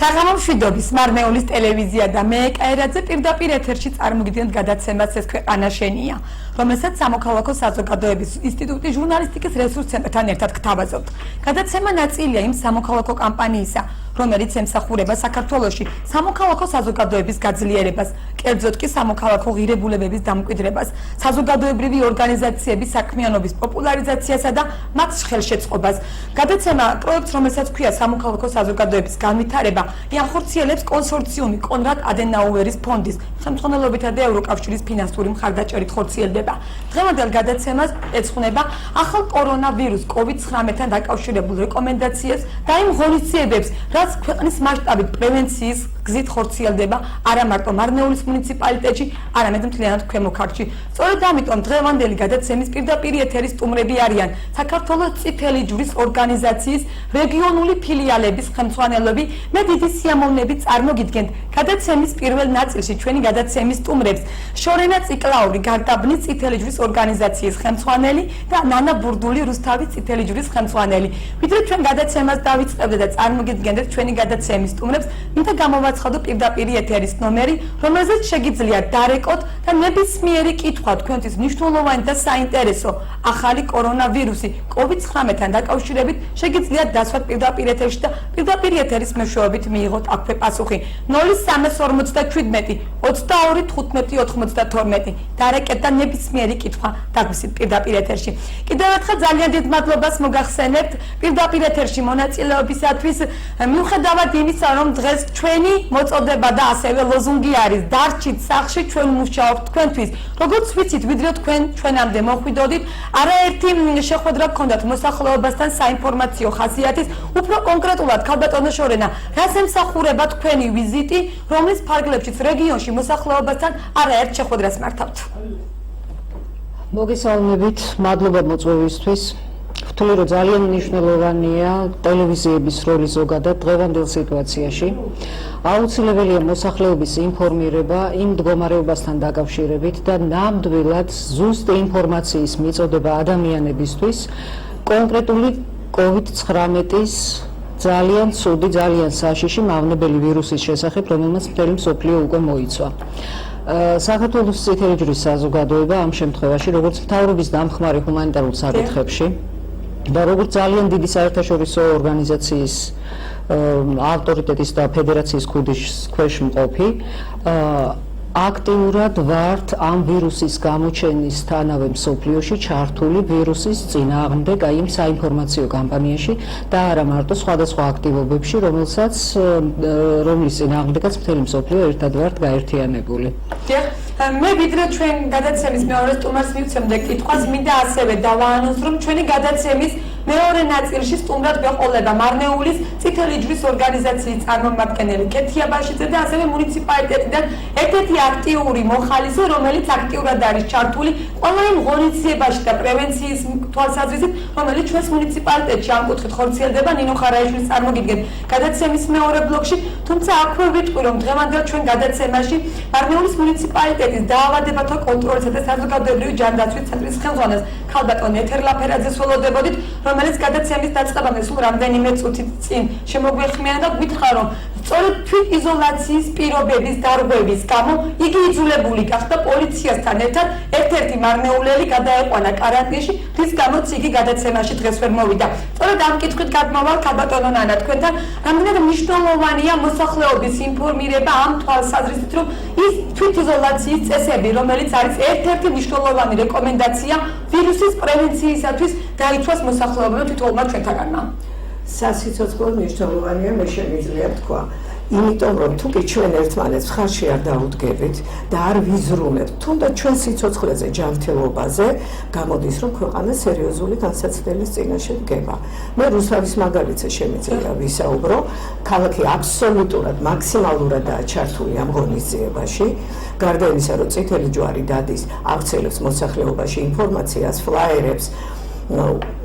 საღამომშვიდობის მარნეულის ტელევიზია და მე კაირაძე პირდაპირ ეთერში წარმოგიდგენთ გადაცემას ეს ქვეყანა შენია, რომელსაც სამოქალაქო საზოგადოების ინსტიტუტის ჟურნალისტიკის რესურს ცენტრთან ერთად გთავაზობთ. გადაცემა ნაწილია იმ სამოქალაქო კამპანიისა, რომელიც ემსახურება საქართველოში სამოქალაქო საზოგადოების გაძლიერებას, კერძოდ კი სამოქალაქო ღირებულებების დამკვიდრებას, საზოგადოებრივი ორგანიზაციების საქმიანობის პოპულარიზაციასა და მათ ხელშეწყობას. გადაცემა პროექტს, რომელსაც ქვია სამოქალაქო საზოგადოების განვითარება, ახორციელებს კონსორციუმი კონრად ადენაუერის ფონდის ხელმძღვანელობითა და ევროკავშირის ფინანსური მხარდაჭერით ხორციელდება. დღევანდელ გადაცემას ეძღვნება ახალ კორონავირუს COVID-19-თან დაკავშირებულ რეკომენდაციებს და იმ ღონისძიებებს, რაც ქვეყნის მასშტაბით პრევენციის გზით ხორციელდება არა მარტო მარნეულის მუნიციპალიტეტში, არამედ მთლიანად ქვემო ქართლში. სწორედ ამიტომ დღევანდელი გადაცემის პირდაპირ ეთერის სტუმრები არიან საქართველოს წითელი ჯვრის ორგანიზაციის რეგიონული ფილიალების ხელმძღვანელები. მე დიდი სიამოვნებით წარმოგიდგენთ გადაცემის პირველ ნაწილში ჩვენი გადაცემის სტუმრებს შორენა ციკლაური გარდაბნის წითელი ჯვრის ორგანიზაციის ხელმძღვანელი და ნანა ბურდული რუსთავის წითელი ჯვრის ხელმძღვანელი. ვიდრე ჩვენ გადაცემას დავიწყებდეთ და წარმოგიდგენთ ჩვენი გადაცემის სტუმრებს, მინდა გამოვაცხადო პირდაპირ ეთერის ნომერი, რომელზეც შეგიძლიათ დარეკოთ და ნებისმიერი კითხვა თქვენთვის მნიშვნელოვანი და საინტერესო ახალი კორონავირუსი COVID-19-თან დაკავშირებით შეგიძლიათ დასვათ პირდაპირ ეთერში და პირდაპირ ეთერის მეშვეობით მიიღოთ აქვე პასუხი. 0347 22 15 92. დარეკეთ და ნებისმიერი კითხვა დაგვისვით პირდაპირ ეთერში. კიდევ ერთხელ ძალიან დიდ მადლობას მოგახსენებთ პირდაპირ ეთერში მონაწილეობისათვის. მიუხედავად იმისა, რომ დღეს ჩვენი მოწოდება და ასევე ლოზუნგი არის დარჩით სახლში, ჩვენ ვმუშაობთ თქვენთვის. როგორც ვიცით, ვიდრე თქვენ ჩვენამდე მოხვიდოდით, არაერთი შეხვედრა გქონდათ მოსახლეობასთან საინფორმაციო ხასიათის, უფრო კონკრეტულად ქალბატონო შორენა, რას ემსახურება თქვენი ვიზიტი, რომლის ფარგლებშიც რეგიონში მოსახლეობასთან არაერთ შეხვედრას მართავთ. მოგესალმებით, მადლობა მოწვევისთვის. ვთვლი, რომ ძალიან მნიშვნელოვანია ტელევიზიების როლი ზოგადად დღევანდელ სიტუაციაში. აუცილებელია მოსახლეობის ინფორმირება იმ მდგომარეობასთან დაკავშირებით და ნამდვილად ზუსტ ინფორმაციის მიწოდება ადამიანებისთვის კონკრეტული COVID-19-ის ძალიან ცუდი, ძალიან საშიში მავნებელი ვირუსის შესახებ, რომელმაც მთელი მსოფლიო უკვე მოიცვა. საქართველოს წითელი ჯვრის საზოგადოება ამ შემთხვევაში, როგორც მთავრობის დამხმარე ჰუმანიტარულ საკითხებში და როგორც ძალიან დიდი საერთაშორისო ორგანიზაციის ავტორიტეტის და ფედერაციის ქუდის ქვეშ მყოფი, აქტიურად ვართ ამ ვირუსის გამოჩენისთანავე მსოფლიოში ჩართული ვირუსის წინააღმდეგ აი იმ საინფორმაციო კამპანიაში და არა მარტო სხვადასხვა აქტივობებში, რომლის წინააღმდეგაც მთელი მსოფლიო ერთად ვართ გაერთიანებული. მე ვიდრე ჩვენ გადაცემის მეორე სტუმარს მივცემდე კითხვას, მინდა ასევე დავაანონს, რომ ჩვენი გადაცემის მეორე ნაწილში სტუმრად გვეყოლება მარნეულის წითელი ჯვრის ორგანიზაციის წარმომადგენელი კეთია ბაშიძე და ასევე მუნიციპალიტეტიდან ერთ-ერთი აქტიური მოხალისე, რომელიც აქტიურად არის ჩართული ყველა იმ ღონისძიებაში და პრევენციის თვალსაზრისით, რომელიც ჩვენს მუნიციპალიტეტში ამ კუთხით ხორციელდება. ნინო ხარაიშვილის წარმოგიდგენთ გადაცემის მეორე ბლოკში, თუმცა აქვე ვიტყვი, რომ დღევანდელ ჩვენ გადაცემაში მარნეულის მუნიციპალიტეტის დაავადებათა კონტროლისა და საზოგადოებრივი ჯანდაცვის ცენტრის ხელმძღვანელს ქალბატონ ეთერლაფერაძეს ველოდებოდით, რომელიც გადაცემის დაწყებამდე სულ რამდენიმე წუთით წინ შემოგვეხმიანა და გვითხრა, რომ სწორედ თვითიზოლაციის პირობების დარღვევის გამო იგი იძულებული გახდა პოლიციასთან ერთად ერთ-ერთი მარნეულელი გადაეყვანა კარანტინში, რის გამოც იგი გადაცემაში დღეს ვერ მოვიდა. სწორედ ამ კითხვით გადმოვალ ქალბატონო ნანა თქვენთან, რამდენად მნიშვნელოვანია მოსახლეობის ინფორმირება ამ თვალსაზრისით, რომ ის თვითიზოლაციის წესები, რომელიც არის ერთ-ერთი მნიშვნელოვანი რეკომენდაცია ვირუსის პრევენციისათვის, დაიცვას მოსახლეობამ თვითონმა ჩვენთაგანმა. სასიცოცხლო მნიშვნელოვანია, მე შემიძლია თქვა. იმიტომ რომ თუ კი ჩვენ ერთმანეთს ხარში არ დაუდგებით და არ ვიზრუნებთ თუნდაც ჩვენ სიცოცხლეზე ჯანმრთელობაზე, გამოდის რომ ქვეყანა სერიოზული განსაცდელის წინაშე დგება. მე რუსთავის მაგალითზე შემიძლია ვისაუბრო, ქალაქი აბსოლუტურად მაქსიმალურადაა ჩართული ამ ღონისძიებაში. გარდა იმისა, რომ წითელი ჯვარი დადის, ავრცელებს მოსახლეობაში ინფორმაციას, ფლაიერებს,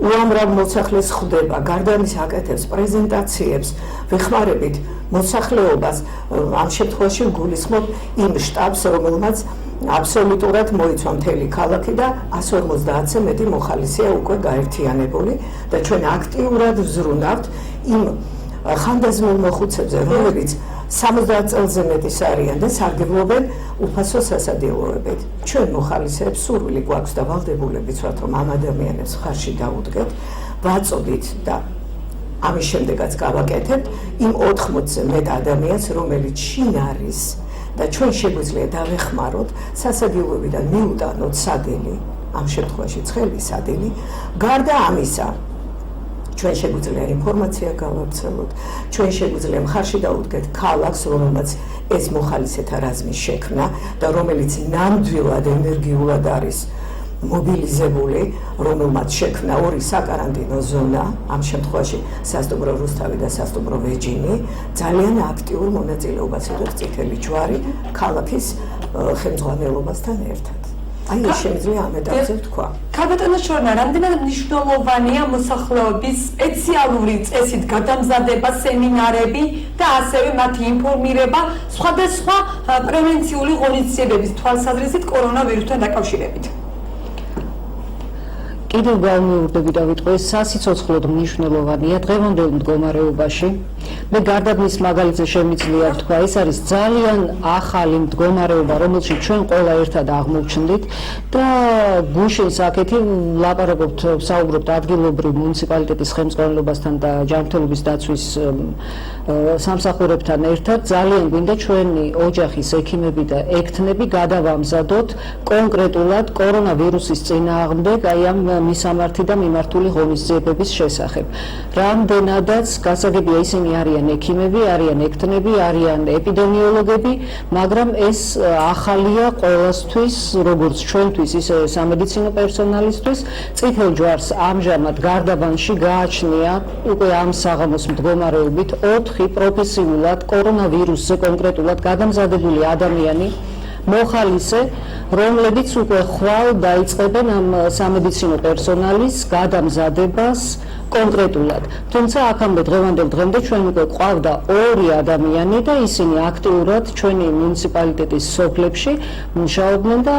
უამრავ მოსახლეს ხვდება, გარდა ამისა აკეთებს პრეზენტაციებს, ვეხმარებით მოსახლეობას, ამ შემთხვევაში გულისხმობ იმ შტაბს, რომელმაც აბსოლუტურად მოიცვა მთელი ქალაქი და 150-ზე მეტი მოხალისეა უკვე გაერთიანებული და ჩვენ აქტიურად ვზრუნავთ იმ ხანდაზმულ მოხუცებზე, რომლებიც 70 წელზე მეტის არიან და სარგებლობენ უფასო სასადილოებით. ჩვენ მოხალისეებს სურვილი გვაქვს და ვალდებულებიც ვართ, რომ ამ ადამიანებს ხარში დაუდგეთ, ვაწოდით და ამის შემდეგაც გავაკეთებთ იმ 80-ზე მეტ ადამიანს, რომელიც შინ არის და ჩვენ შეგვიძლია დავეხმაროთ სასადილოებიდან მიუტანოთ სადილი, ამ შემთხვევაში ცხელი სადილი, გარდა ამისა ჩვენ შეგვიძლია ინფორმაცია გავავრცელოთ, ჩვენ შეგვიძლია მხარში დაუდგეთ ქალაქს, რომელმაც ეს მოხალისეთა რაზმის შექმნა და რომელიც ნამდვილად ენერგიულად არის მობილიზებული, რომელმაც შექმნა ორი საკარანტინო ზონა, ამ შემთხვევაში სასტუმრო რუსთავი და სასტუმრო ვეჯინი, ძალიან აქტიურ მონაწილეობას იღებს წითელი ჯვარი ქალაქის ხელმძღვანელობასთან ერთად. აი ეს შემიძლია ამ ეტაპზე ვთქვა. ქალბატონო შორნა, რამდენად მნიშვნელოვანია მოსახლეობის სპეციალური წესით გადამზადება, სემინარები და ასევე მათი ინფორმირება სხვადასხვა პრევენციული ღონისძიებების თვალსაზრისით კორონავირუსთან დაკავშირებით. კიდევ გავმეორდები და ვიტყვი, სასიცოცხლოდ მნიშვნელოვანია დღევანდელ მდგომარეობაში. მე გარდა მის მაგალითზე შემიძლია ვთქვა, ეს არის ძალიან ახალი მდგომარეობა, რომელშიც ჩვენ ყველა ერთად აღმოჩნდით და გუშინ საკეთი ლაპარაკობთ, ვსაუბრობთ ადგილობრივ მუნიციპალიტეტის ხელმძღვანელობასთან და ჯანმრთელობის დაცვის სამსახურებთან ერთად. ძალიან გვინდა ჩვენი ოჯახის ექიმები და ექთნები გადავამზადოთ კონკრეტულად კორონავირუსის წინააღმდეგ, აი ამ მისამართი და მიმართული ღონისძიებების შესახებ. რამდენადაც გასაგებია, ისინი არიან ექიმები, არიან ექთნები, არიან ეპიდემიოლოგები, მაგრამ ეს ახალია ყველასთვის, როგორც ჩვენთვის, ისე სამედიცინო პერსონალისთვის. წითელ ჯვარს ამჟამად გარდაბანში გააჩნია უკვე ამ საღამოს მდგომარეობით 4 პროფესიულად კორონავირუსზე კონკრეტულად გადამზადებული ადამიანი, მოხალისე, რომლებიც უკვე ხვალ დაიწყებენ ამ სამედიცინო პერსონალის გადამზადებას კონკრეტულად. თუმცა აქამდე დღევანდელ დღემდე ჩვენ უკვე ყავდა 2 ადამიანი და ისინი აქტიურად ჩვენი მუნიციპალიტეტის სოფლებში მუშაობდნენ და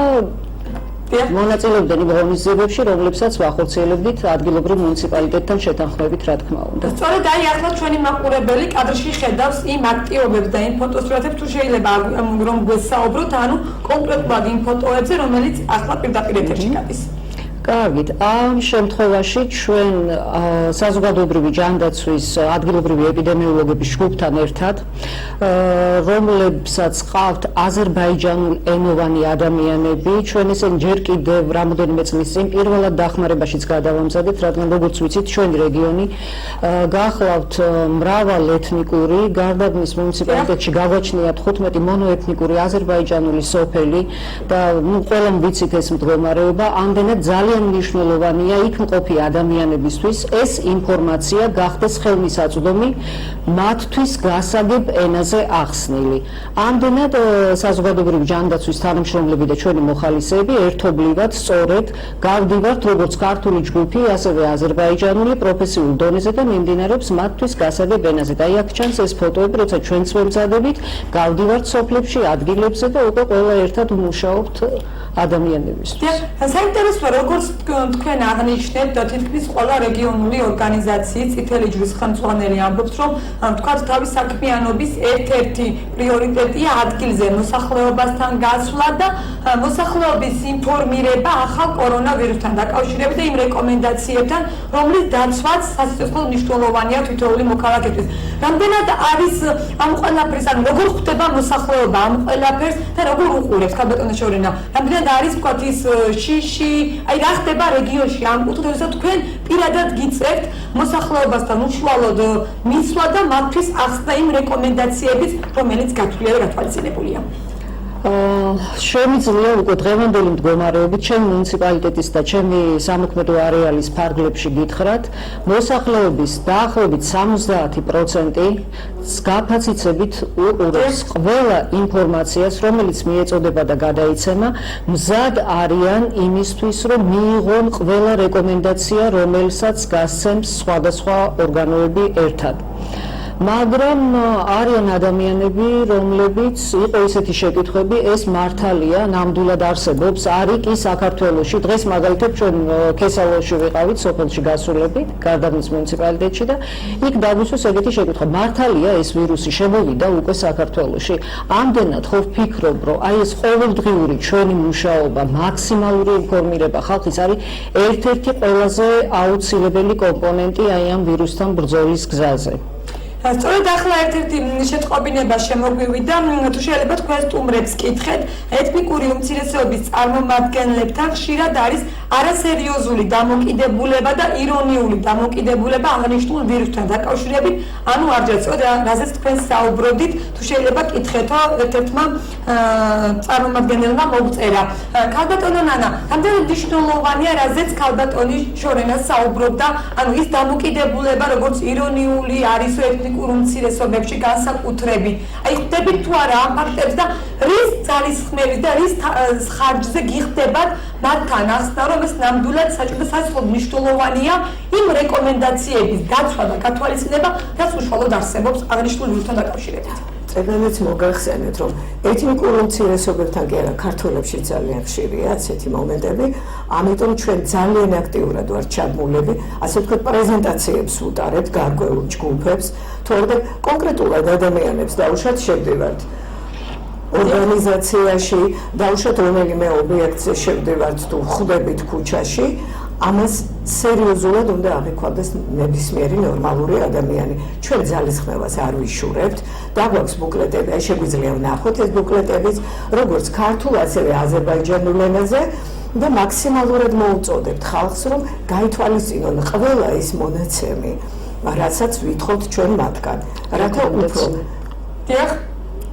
მონაწილეობდნენ იმ ღონისძიებებში, რომლებსაც ვახორციელებდით ადგილობრივ მუნიციპალიტეტთან შეთანხმებით, რა თქმა უნდა. სწორედ აი ახლა ჩვენი მაყურებელი კადრში ხედავს იმ აქტივობებს და იმ ფოტოსურათებს, თუ შეიძლება რომ გვესაუბროთ, ანუ კონკრეტულად იმ ფოტოებზე, რომელიც ახლა პირდაპირ ეთერში გადის. კარგით, ამ შემთხვევაში ჩვენ საზოგადოებრივი ჯანდაცვის ადგილობრივი ეპიდემიოლოგების ჯგუფთან ერთად, რომლებსაც ყავთ აზერბაიჯანულ ენოვანი ადამიანები, ჩვენ ესენ ჯერ კიდევ რამოდენიმე წლის წინ პირველად დახმარებაშიც გადავამზადეთ, რადგან როგორც ვიცით, ჩვენი რეგიონი გახლავთ მრავალეთნიკური, გარდაბნის მუნიციპალიტეტში გაგვაჩნიათ 15 მონოეთნიკური აზერბაიჯანული სოფელი და ყველამ ვიცით ეს მდგომარეობა, ამდენად ძალიან მნიშვნელოვანია იქ მყოფი ადამიანებისთვის ეს ინფორმაცია გახდეს ხელმისაწვდომი მათთვის გასაგებ ენაზე ახსნილი. ამდენად საზოგადოებრივი ჯანდაცვის თანამშრომლები და ჩვენი მოხალისეები ერთობლივად სწორედ გავდივართ როგორც ქართული ჯგუფი, ასევე აზერბაიჯანული პროფესიულ დონეზე და მიმდინარეობს მათთვის გასაგებ ენაზე. და აი აქ ჩანს ეს ფოტოები, როცა ჩვენც ვემზადებით, გავდივართ სოფლებში, ადგილებზე და უკვე ყველა ერთად ვმუშაობთ ადამიანებისთვის. საინტერესოა, როგორც თქვენ აღნიშნეთ, თითქმის ყველა რეგიონული ორგანიზაციის წითელი ჯვრის ხელმძღვანელი ამბობს, რომ თქვათ თავის საქმიანობის ერთ-ერთი პრიორიტეტია ადგილზე მოსახლეობასთან გასვლა და მოსახლეობის ინფორმირება ახალ კორონავირუსთან დაკავშირებით და იმ რეკომენდაციებთან, რომლის დაცვაც სასიცოცხლო მნიშვნელოვანია თითოეული მოქალაქისთვის. რამდენად არის ამ ყველაფრის, ანუ როგორ ხვდება მოსახლეობა ამ ყველაფერს და როგორ უყურებს ქალბატონო შორენა? რამდენად არის ვთქვათ ის შიში, აი რა ხდება რეგიონში ამ კუთხით, როცა თქვენ პირადად გიწევთ მოსახლეობასთან უშუალოდ მისვლა და მათთვის ახსნა იმ რეკომენდაციების, რომელიც გათვლილი და გათვალისწინებულია. შემიძლია უკვე დღევანდელი მდგომარეობით ჩემი მუნიციპალიტეტის და ჩემი სამოქმედო არეალის ფარგლებში გითხრათ, მოსახლეობის დაახლოებით 70% გაფაციცებით უყურებს ყველა ინფორმაციას, რომელიც მიეწოდება და გადაიცემა, მზად არიან იმისთვის, რომ მიიღონ ყველა რეკომენდაცია, რომელსაც გასცემს სხვადასხვა ორგანოები ერთად. მაგრამ არიან ადამიანები, რომლებიც იყო ისეთი შეკითხვები, ეს მართალია, ნამდვილად არსებობს, არის კი საქართველოში. დღეს მაგალითად ჩვენ ქესალოში ვიყავით, სოფელში გასულებით, გარდაბნის მუნიციპალიტეტში და იქ დაგვისვეს ეგეთი შეკითხვა. მართალია ეს ვირუსი შემოვიდა უკვე საქართველოში. ამდენად ხო ვფიქრობ, რომ აი ეს ყოველდღიური ჩვენი მუშაობა, მაქსიმალური ინფორმირება ხალხის არის ერთ-ერთი ყველაზე აუცილებელი კომპონენტი აი ამ ვირუსთან ბრძოლის გზაზე. სწორედ ახლა ერთ-ერთი შეტყობინება შემოგვივიდა, თუ შეიძლება თქვენ სტუმრებს კითხეთ, ეთნიკური უმცირესობების წარმომადგენლებთან ხშირად არის არასერიოზული დამოკიდებულება და ირონიული დამოკიდებულება აღნიშნულ ვირუსთან დაკავშირებით, ანუ არ ჯერწოდ რაზეც თქვენ საუბრობდით, თუ შეიძლება კითხეთო ერთ-ერთმა წარმომადგენელმა მოგწერა. ქალბატონო ნანა, რამდენად მნიშვნელოვანია, რაზეც ქალბატონი შორენა საუბრობდა, ანუ ის დამოკიდებულება, როგორც ირონიული არის ეთნიკურ უმცირესობებში განსაკუთრებით. აი ხვდებით თუ არა ამ ფაქტებს და რის ძალისხმევის და რის ხარჯზე გიხდებათ მათთან ახსნა, რომ ეს ნამდვილად საჭიროა მნიშვნელოვანია იმ რეკომენდაციების დაცვა და გათვალისწინება, რაც უშუალოდ არსებობს აღნიშნულ ვირუსთან დაკავშირებით. წეგანაც მოგახსენეთ, რომ ეთნიკურ უმცირესობებთან კი არა, ქართველებში ძალიან ხშირია ასეთი მომენტები, ამიტომ ჩვენ ძალიან აქტიურად ვართ ჩაბმულები, ასე ვთქვათ, პრეზენტაციებს ვუტარებთ გარკვეულ ჯგუფებს, თორემ კონკრეტულად ადამიანებს დაუშვათ შევდივართ ორგანიზაციაში, დაუშვათ რომელიმე ობიექტზე შევდივართ თუ ხვდებით ქუჩაში, ამას სერიოზულად უნდა აღიქვამდეს ნებისმიერი ნორმალური ადამიანი. ჩვენ ძალისხმევას არ ვიშურებთ, დაგვაქვს ბუკლეტები, აი შეგვიძლია ვნახოთ ეს ბუკლეტებიც, როგორც ქართულ, ასევე აზერბაიჯანულ ენაზე და მაქსიმალურად მოუწოდებთ ხალხს, რომ გაითვალისწინონ ყველა ის მონაცემი, რასაც ვითხოვთ ჩვენ მათგან.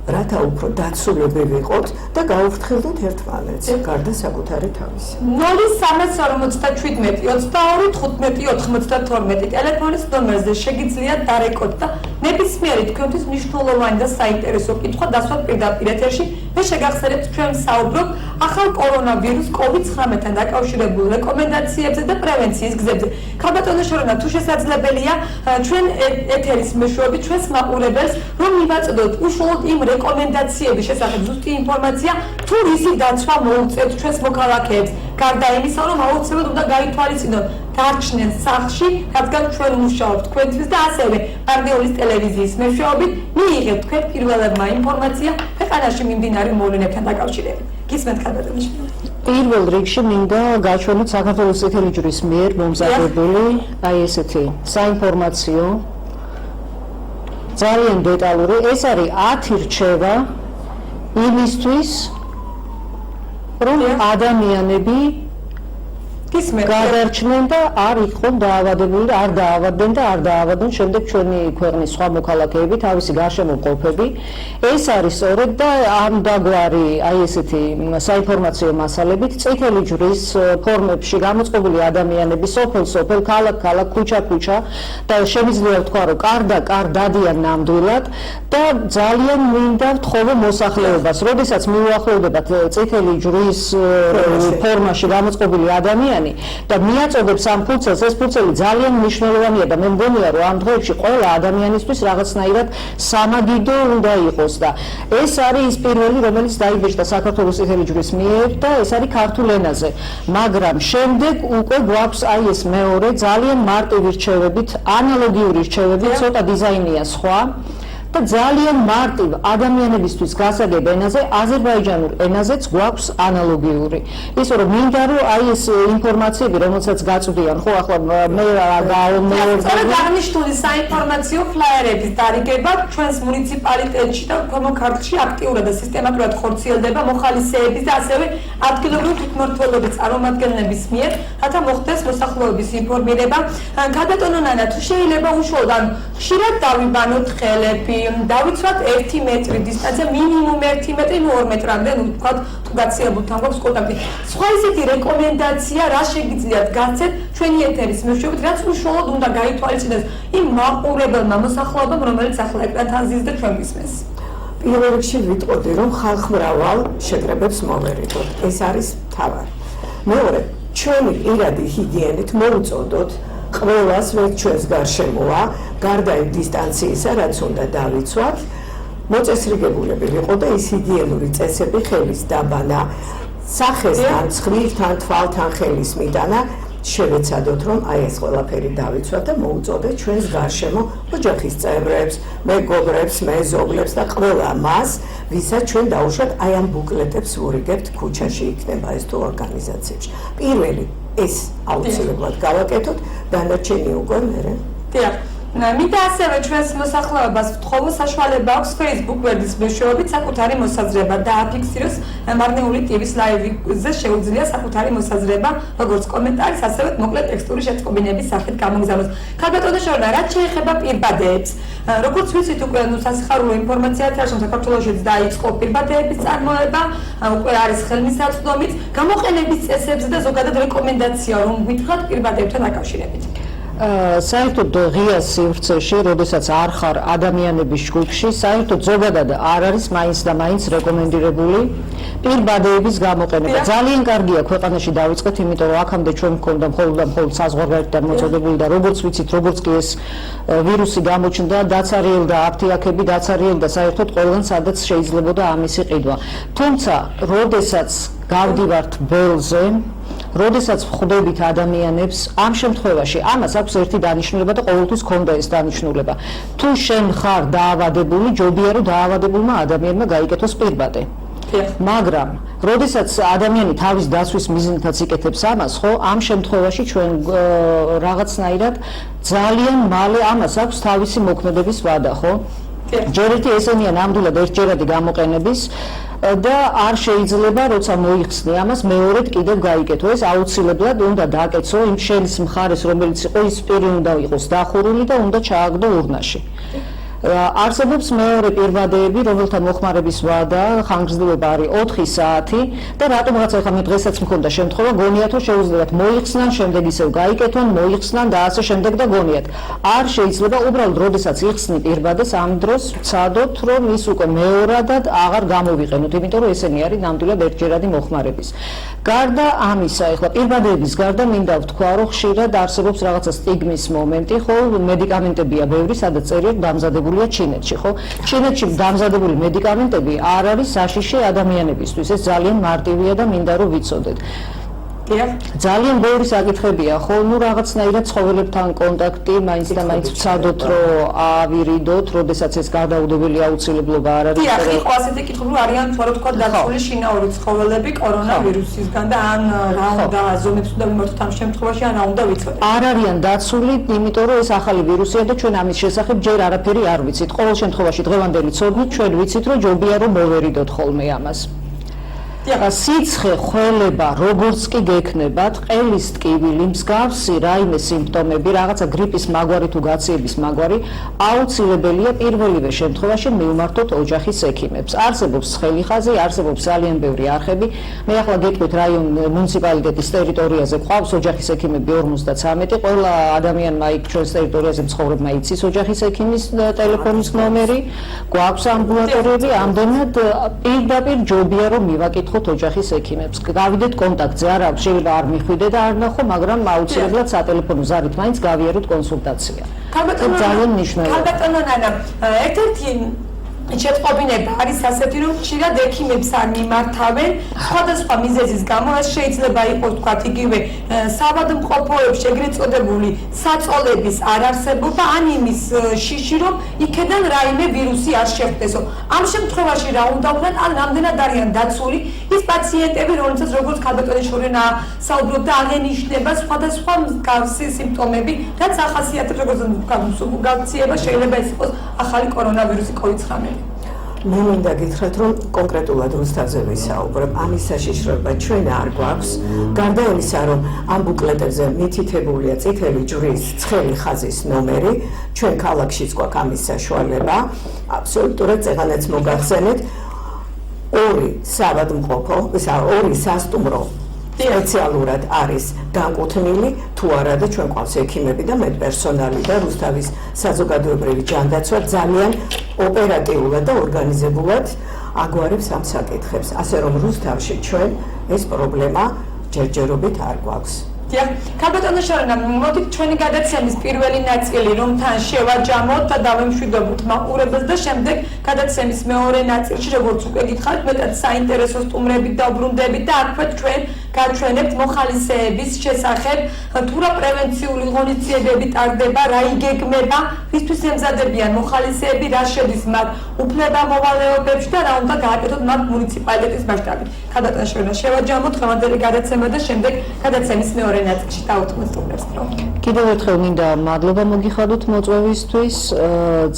რათა უფრო დაცულები ვიყოთ და გაუფრთხილდეთ ერთმანეთს, გარდა საკუთარი თავისი. 0357221592 ტელეფონის ნომერზე შეგიძლიათ დარეკოთ და ნებისმიერი თქვენთვის მნიშვნელოვანი და საინტერესო კითხვა დასვათ პირდაპირ ეთერში. მე შეგახსენებთ ჩვენ საუბრობთ ახალ კორონავირუს COVID-19-თან დაკავშირებულ რეკომენდაციებზე და პრევენციის გზებზე. ქალბატონო შორენა, თუ შესაძლებელია ჩვენ ეთერის მეშვეობით ჩვენს მაყურებელს რომ მივაწოდოთ უშუალოდ იმ რეკომენდაციების შესახებ ზუსტი ინფორმაცია, თუ რისი დაცვა მოუწევთ ჩვენს მოქალაქეებს, გარდა იმისა, რომ აუცილებლად უნდა გაითვალისწინონ დარჩნენ სახლში, რადგან ჩვენ ვმუშაობთ თქვენთვის და ასევე მარნეულის ტელევიზიის მეშვეობით მიიღეთ თქვენ პირველებმა ინფორმაცია ქვეყანაში მიმდინარე მოვლენებთან დაკავშირებით. გისმენთ ქალბატონო შენია. პირველ რიგში მინდა გაჩვენოთ საქართველოს წითელი ჯვრის მიერ მომზადებული აი ესეთი საინფორმაციო ძალიან დეტალური, ეს არის 10 რჩევა იმისთვის, რომ ადამიანები გადარჩნენ და არ იყვნენ დაავადებული და არ დაავადდნენ და არ დაავადდნენ შემდეგ ჩვენი ქვეყნის სხვა მოქალაქეები, თავისი გარშემო მყოფები. ეს არის სწორედ და ამ დაგვარი აი ესეთი საინფორმაციო მასალებით წითელი ჯვრის ფორმებში გამოწყობილი ადამიანები სოფელ-სოფელ, ქალაქ-ქალაქ, ქუჩა-ქუჩა და შემიძლია ვთქვა, რომ კარ დადიან ნამდვილად და ძალიან მინდა ვთხოვო მოსახლეობას, როდესაც მიუახლოვდებათ წითელი ჯვრის ფორმაში გამოწყობილი ადამიანი და მიაწოდებს ამ ფურცელს, ეს ფურცელი ძალიან მნიშვნელოვანია და მე მგონია, რომ ამ დღეებში ყველა ადამიანისთვის რაღაცნაირად სამაგიდო უნდა იყოს და ეს არის ის პირველი, რომელიც დაიბეჭდა საქართველოს წითელი ჯვრის მიერ და ეს არის ქართულ ენაზე. მაგრამ შემდეგ უკვე გვაქვს აი ეს მეორე ძალიან მარტივი რჩევებით, ანალოგიური რჩევებით, ცოტა დიზაინია სხვა. და ძალიან მარტივ ადამიანებისთვის გასაგებ ენაზე, აზერბაიჯანურ ენაზეც გვაქვს ანალოგიური. ისე რომ მინდა რომ აი ეს ინფორმაციები, რომელსაც გაწვდიან, ხო ახლა მე სწორედ აღნიშნული საინფორმაციო ფლაიერების დარიგება ჩვენს მუნიციპალიტეტში და ქვემო ქართლში აქტიურად და სისტემატურად ხორციელდება მოხალისეების და ასევე ადგილობრივი თვითმმართველობის წარმომადგენლების მიერ, რათა მოხდეს მოსახლეობის ინფორმირება. ქალბატონო ნანა, თუ შეიძლება უშუალოდ ანუ ხშირად დავიბანოთ ხელები, დავიცვათ 1 მეტრი დისტანცია, მინიმუმ 1 მეტრი, 2 მეტრამდე, ნუ ვთქვათ, თუ გაცილებულთან გვაქვს კონტაქტი. სხვა ისეთი რეკომენდაცია, რა შეგიძლიათ გაცეთ ჩვენი ეთერის მეშვეობით, რაც უშუალოდ უნდა გაითვალისწინოს იმ მაყურებელმა მოსახლეობამ, რომელიც ახლა ეკრანთან ზის და ჩვენ ვისმენს. პირველ რიგში ვიტყოდი, რომ ხალხმრავალ შეკრებებს მოვერიდოთ. ეს არის მთავარი. მეორე, ჩვენი პირადი ჰიგიენით მოუწოდოთ ყველას მე ჩვენს გარშემოა, გარდა იმ დისტანციისა, რაც უნდა დავიცვათ, მოწესრიგებულები ვიყო და ის ჰიგიენური წესები ხელის დაბანა, სახესთან, ცხვირთან, თვალთან ხელის მიტანა შევეცადოთ, რომ აი ეს ყველაფერი დავიცვათ და მოუწოდეთ ჩვენს გარშემო ოჯახის წევრებს, მეგობრებს, მეზობლებს და ყველა მას, ვისაც ჩვენ დაუშვათ აი ამ ბუკლეტებს ვურიგებთ ქუჩაში იქნება ეს თუ ორგანიზაციებში. პირველი ეს აუცილებლად გავაკეთოთ, დანარჩენი უკვე მერე. დიახ. მინდა ასევე ჩვენს მოსახლეობას ვთხოვ, საშუალება აქვს Facebook ვერდის მეშვეობით საკუთარი მოსაზრება დააფიქსიროს მარნეული TV-ს ლაივზე შეუძლია საკუთარი მოსაზრება, როგორც კომენტარის, ასევე მოკლე ტექსტური შეწყობინების სახით გამოგზავნოს. ქალბატონო შორნა, რაც შეეხება პირბადეებს, როგორც ვიცით, უკვე სასიხარულო ინფორმაციაა, რომ საქართველოშიც დაიწყო პირბადეების წარმოება, უკვე არის ხელმისაწვდომიც, გამოყენების წესებზე და ზოგადად რეკომენდაცია რომ გითხრათ პირბადეებთან დაკავშირებით. საერთოდ ღია სივრცეში, როდესაც არ ხარ ადამიანების ჯგუფში, საერთოდ ზოგადად არ არის მაინც და მაინც რეკომენდირებული პირბადეების გამოყენება. ძალიან კარგია ქვეყანაში დავიწყეთ, იმიტომ რომ აქამდე ჩვენ მქონდა მხოლოდ საზღვარგარეთიდან მოწოდებული და როგორც ვიცით, როგორც კი ეს ვირუსი გამოჩნდა, დაცარიელდა აფთიაქები, დაცარიელდა საერთოდ ყველგან, სადაც შეიძლებოდა ამისი ყიდვა. თუმცა, როდესაც გავდივართ ველზე, როდესაც ვხვდებით ადამიანებს, ამ შემთხვევაში ამას აქვს ერთი დანიშნულება და ყოველთვის ქონდა ეს დანიშნულება. თუ შენ ხარ დაავადებული, ჯობია რომ დაავადებულმა ადამიანმა გაიკეთოს პირბადე. მაგრამ, როდესაც ადამიანი თავის დაცვის მიზნითაც იკეთებს ამას, ხო, ამ შემთხვევაში ჩვენ რაღაცნაირად ძალიან მალე ამას აქვს თავისი მოქმედების ვადა, ხო? ჯერ ერთი ესენია ნამდვილად ერთჯერადი გამოყენების და არ შეიძლება როცა მოიხსნი ამას მეორედ კიდევ გაიკეთო. ეს აუცილებლად უნდა დაკეცო იმ შელის მხარეს, რომელიც იყო ის პირი უნდა იყოს დახურული და უნდა ჩააგდო ურნაში. არსებობს მეორე პირბადეები, რომელთა მოხმარების ვადა ხანგრძლივობა არის 4 საათი და რატომღაც ახლა მე დღესაც მქონდა შემთხვევა, გონიათ რომ შეუძლიათ მოიხსნან, შემდეგ ისევ გაიკეთონ, მოიხსნან და ასე შემდეგ და გონიათ. არ შეიძლება უბრალოდ როდესაც იხსნი პირბადეს, ამ დროს ვცადოთ, რომ ის უკვე მეორადად აღარ გამოვიყენოთ, იმიტომ რომ ესენი არის ნამდვილად ერთჯერადი მოხმარების. გარდა ამისა, ახლა პირბადეების გარდა მინდა ვთქვა, რომ ხშირად არსებობს რაღაცა სტიგმის მომენტი, ხო, მედიკამენტებია ბევრი, სადაც წერია დამზადებულია ჩინეთში, ხო? ჩინეთში დამზადებული მედიკამენტები არ არის საშიში ადამიანებისთვის, ეს ძალიან მარტივია და მინდა რომ ვიცოდეთ. ძალიან ბევრი საკითხებია, ხო, ნუ რაღაცნაირად ცხოველებთან კონტაქტი, მაინც და მაინც ვცადოთ, რომ ავირიდოთ, როდესაც ეს გადაუდებელი აუცილებლობა არ არის. დიახ, იყო ასეთი კითხები, რომ არიან თორე თქვა დაცული შინაური ცხოველები კორონავირუსისგან და ან რა უნდა ზომებს უნდა ვიმართოთ ამ შემთხვევაში, ან რა უნდა ვიცოდეთ. არ არიან დაცული, იმიტომ რომ ეს ახალი ვირუსია და ჩვენ ამის შესახებ ჯერ არაფერი არ ვიცით. ყოველ შემთხვევაში დღევანდელი ცოდნით ჩვენ ვიცით, რომ ჯობია რომ მოვერიდოთ ხოლმე ამას. სიცხე, ხველება, როგორც კი გექნებათ, ყელის ტკივილი, მსგავსი რაიმე სიმპტომები, რაღაცა გრიპის მაგვარი თუ გაციების მაგვარი, აუცილებელია პირველივე შემთხვევაში მივმართოთ ოჯახის ექიმებს. არსებობს ცხელი ხაზი, არსებობს ძალიან ბევრი არხები. მე ახლა გეტყვით რაიონ მუნიციპალიტეტის ტერიტორიაზე ყავს ოჯახის ექიმები 53. ყველა ადამიანმა იქ ჩვენს ტერიტორიაზე მცხოვრებმა იცის ოჯახის ექიმის ტელეფონის ნომერი, გვაქვს ამბულატორიები, ამდენად პირდაპირ ჯობია რომ მივაკითხოთ ოჯახის ექიმებს. გავიდეთ კონტაქტზე, არა, შეიძლება არ მიხვიდე და არ ნახო, მაგრამ აუცილებლად სატელეფონო ზარით მაინც გავიაროთ კონსულტაცია. ძალიან მნიშვნელოვანია. ქალბატონო ნანა, ერთ-ერთი შეწყობინება არის ასეთი, რომ ხშირად ექიმებს არ მიმართავენ სხვადასხვა მიზეზის გამო, ეს შეიძლება იყოს თქვათ იგივე საავადმყოფოებში ეგრეთ წოდებული საწოლების არარსებობა, ან იმის შიში, რომ იქედან რაიმე ვირუსი არ შეხვდესო. ამ შემთხვევაში რა უნდა ვქნათ, ან რამდენად არიან დაცული ის პაციენტები, რომლებსაც როგორც ქალბატონი შორენა საუბრობდა, აღენიშნება სხვადასხვა მსგავსი სიმპტომები, რაც ახასიათებს როგორც გაქციება, შეიძლება ეს იყოს ახალი კორონავირუსი COVID-19. მე მინდა გითხრათ, რომ კონკრეტულად რუსთავზე ვისაუბრებ, ამის საშიშროება ჩვენ არ გვაქვს. გარდა იმისა, რომ ამ ბუკლეტებზე მითითებულია წითელი ჯვრის ცხელი ხაზის ნომერი, ჩვენ ქალაქშიც გვაქვს ამის საშუალება. აბსოლუტურად წეღანაც მოგახსენეთ, ორი საავადმყოფო, ორი სასტუმრო სპეციალურად არის განკუთვნილი, თუ არა და ჩვენ გვყავს ექიმები და მედპერსონალი და რუსთავის საზოგადოებრივი ჯანდაცვა ძალიან ოპერატიულად და ორგანიზებულად აგვარებს ამ საკითხებს. ასე რომ რუსთავში ჩვენ ეს პრობლემა ჯერჯერობით არ გვაქვს. ქალბატონო შორენა, მოდით ჩვენი გადაცემის პირველი ნაწილი რომ თან შევაჯამოთ და დავემშვიდობოთ მაყურებელს და შემდეგ გადაცემის მეორე ნაწილში როგორც უკვე გითხარით, მეტად საინტერესო სტუმრებით დავბრუნდებით და აქვე ჩვენ გაჩვენებთ მოხალისეების შესახებ, თუ რა პრევენციული ღონისძიებები ტარდება, რა იგეგმება, რისთვის ემზადებიან მოხალისეები, რა შედის მათ უფლება-მოვალეობებში და რა უნდა გააკეთოთ მათ მუნიციპალიტეტის მასშტაბით. ქალბატონო შორენა, შევაჯამოთ დღევანდელი გადაცემა და შემდეგ გადაცემის მეორე ნაწილში დავუთმოთ სტუმრებს. კიდევ ერთხელ მინდა მადლობა მოგიხადოთ მოწვევისთვის.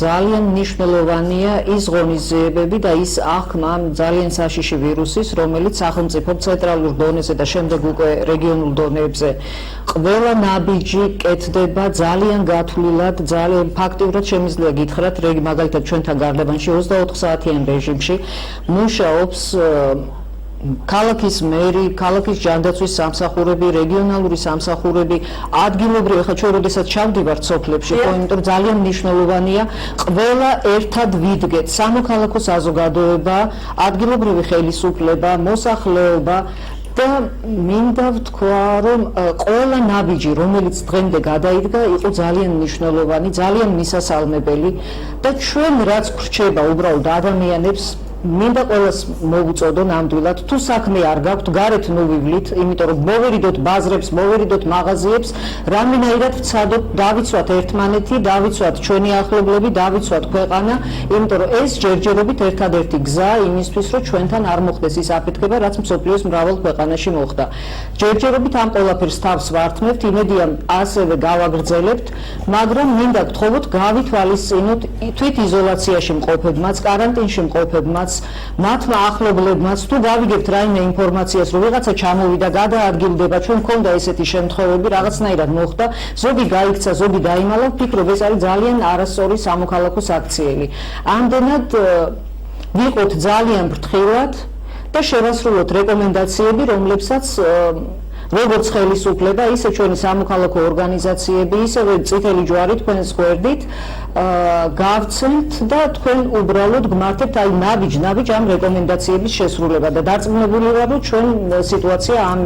ძალიან მნიშვნელოვანია ის ღონისძიებები და ის აღქმა ძალიან საშიში ვირუსის, რომელიც სახელმწიფო ცენტრალურ დონეზე და შემდეგ უკვე რეგიონულ დონეებზე ყველა ნაბიჯი კეთდება ძალიან გათვლილად, ძალიან ფაქტიურად შემიძლია გითხრათ, მაგალითად ჩვენთან გარდაბანში 24 საათიან რეჟიმში მუშაობს ქალაქის მერი, ქალაქის ჯანდაცვის სამსახურები, რეგიონალური სამსახურები, ადგილობრივი, ახლა ჩვენ როდესაც ჩავდივართ სოფლებში, იმიტომ ძალიან მნიშვნელოვანია ყველა ერთად ვიდგეთ, სამოქალაქო საზოგადოება, ადგილობრივი ხელისუფლება, მოსახლეობა და მინდა ვთქვა, რომ ყველა ნაბიჯი, რომელიც დღემდე გადაიდგა, იყო ძალიან მნიშვნელოვანი, ძალიან მისასალმებელი და ჩვენ რაც გრჩება უბრალოდ ადამიანებს მინდა ყველას მოვუწოდო ნამდვილად, თუ საქმე არ გაქვთ, გარეთ ნუვივლით, იმიტომ რომ მოვერიდოთ ბაზრებს, მოვერიდოთ მაღაზიებს, რამდენადაც ვცადოთ, დავიცვათ ერთმანეთი, დავიცვათ ჩვენი ახლობლები, დავიცვათ ქვეყანა, იმიტომ რომ ეს ჯერჯერობით ერთადერთი გზა იმისთვის, რომ ჩვენთან არ მოხდეს ის აფეთქება, რაც მსოფლიოს მრავალ ქვეყანაში მოხდა. ჯერჯერობით ამ ყველაფერს თავს ვართმევთ, იმედია ასევე გავაგრძელებთ, მაგრამ მინდა გთხოვოთ, გავითვალისწინოთ თვით იზოლაციაში მყოფებმაც, კარანტინში მყოფებმაც, მათმა ახლობლებმაც, თუ გავიგებთ რაიმე ინფორმაციას, რომ ვიღაცა ჩამოვიდა, გადაადგილდება, ჩვენ მქონდა ესეთი შემთხვევები, რაღაცნაირად მოხდა, ზოგი გაიქცა, ზოგი დაიმალა, ვფიქრობ ეს არის ძალიან არასწორი სამოქალაქო საქციელი. ამდენად ვიყოთ ძალიან ფრთხილად და შევასრულოთ რეკომენდაციები, რომლებსაც როგორც ხელისუფლება, ისე ჩვენი სამოქალაქო ორგანიზაციები, ისევე წითელი ჯვარი თქვენს გვერდით გავცემთ და თქვენ უბრალოდ გმართებთ აი ნაბიჯ ამ რეკომენდაციების შესრულება და დარწმუნებული ვარ, რომ ჩვენ სიტუაცია ამ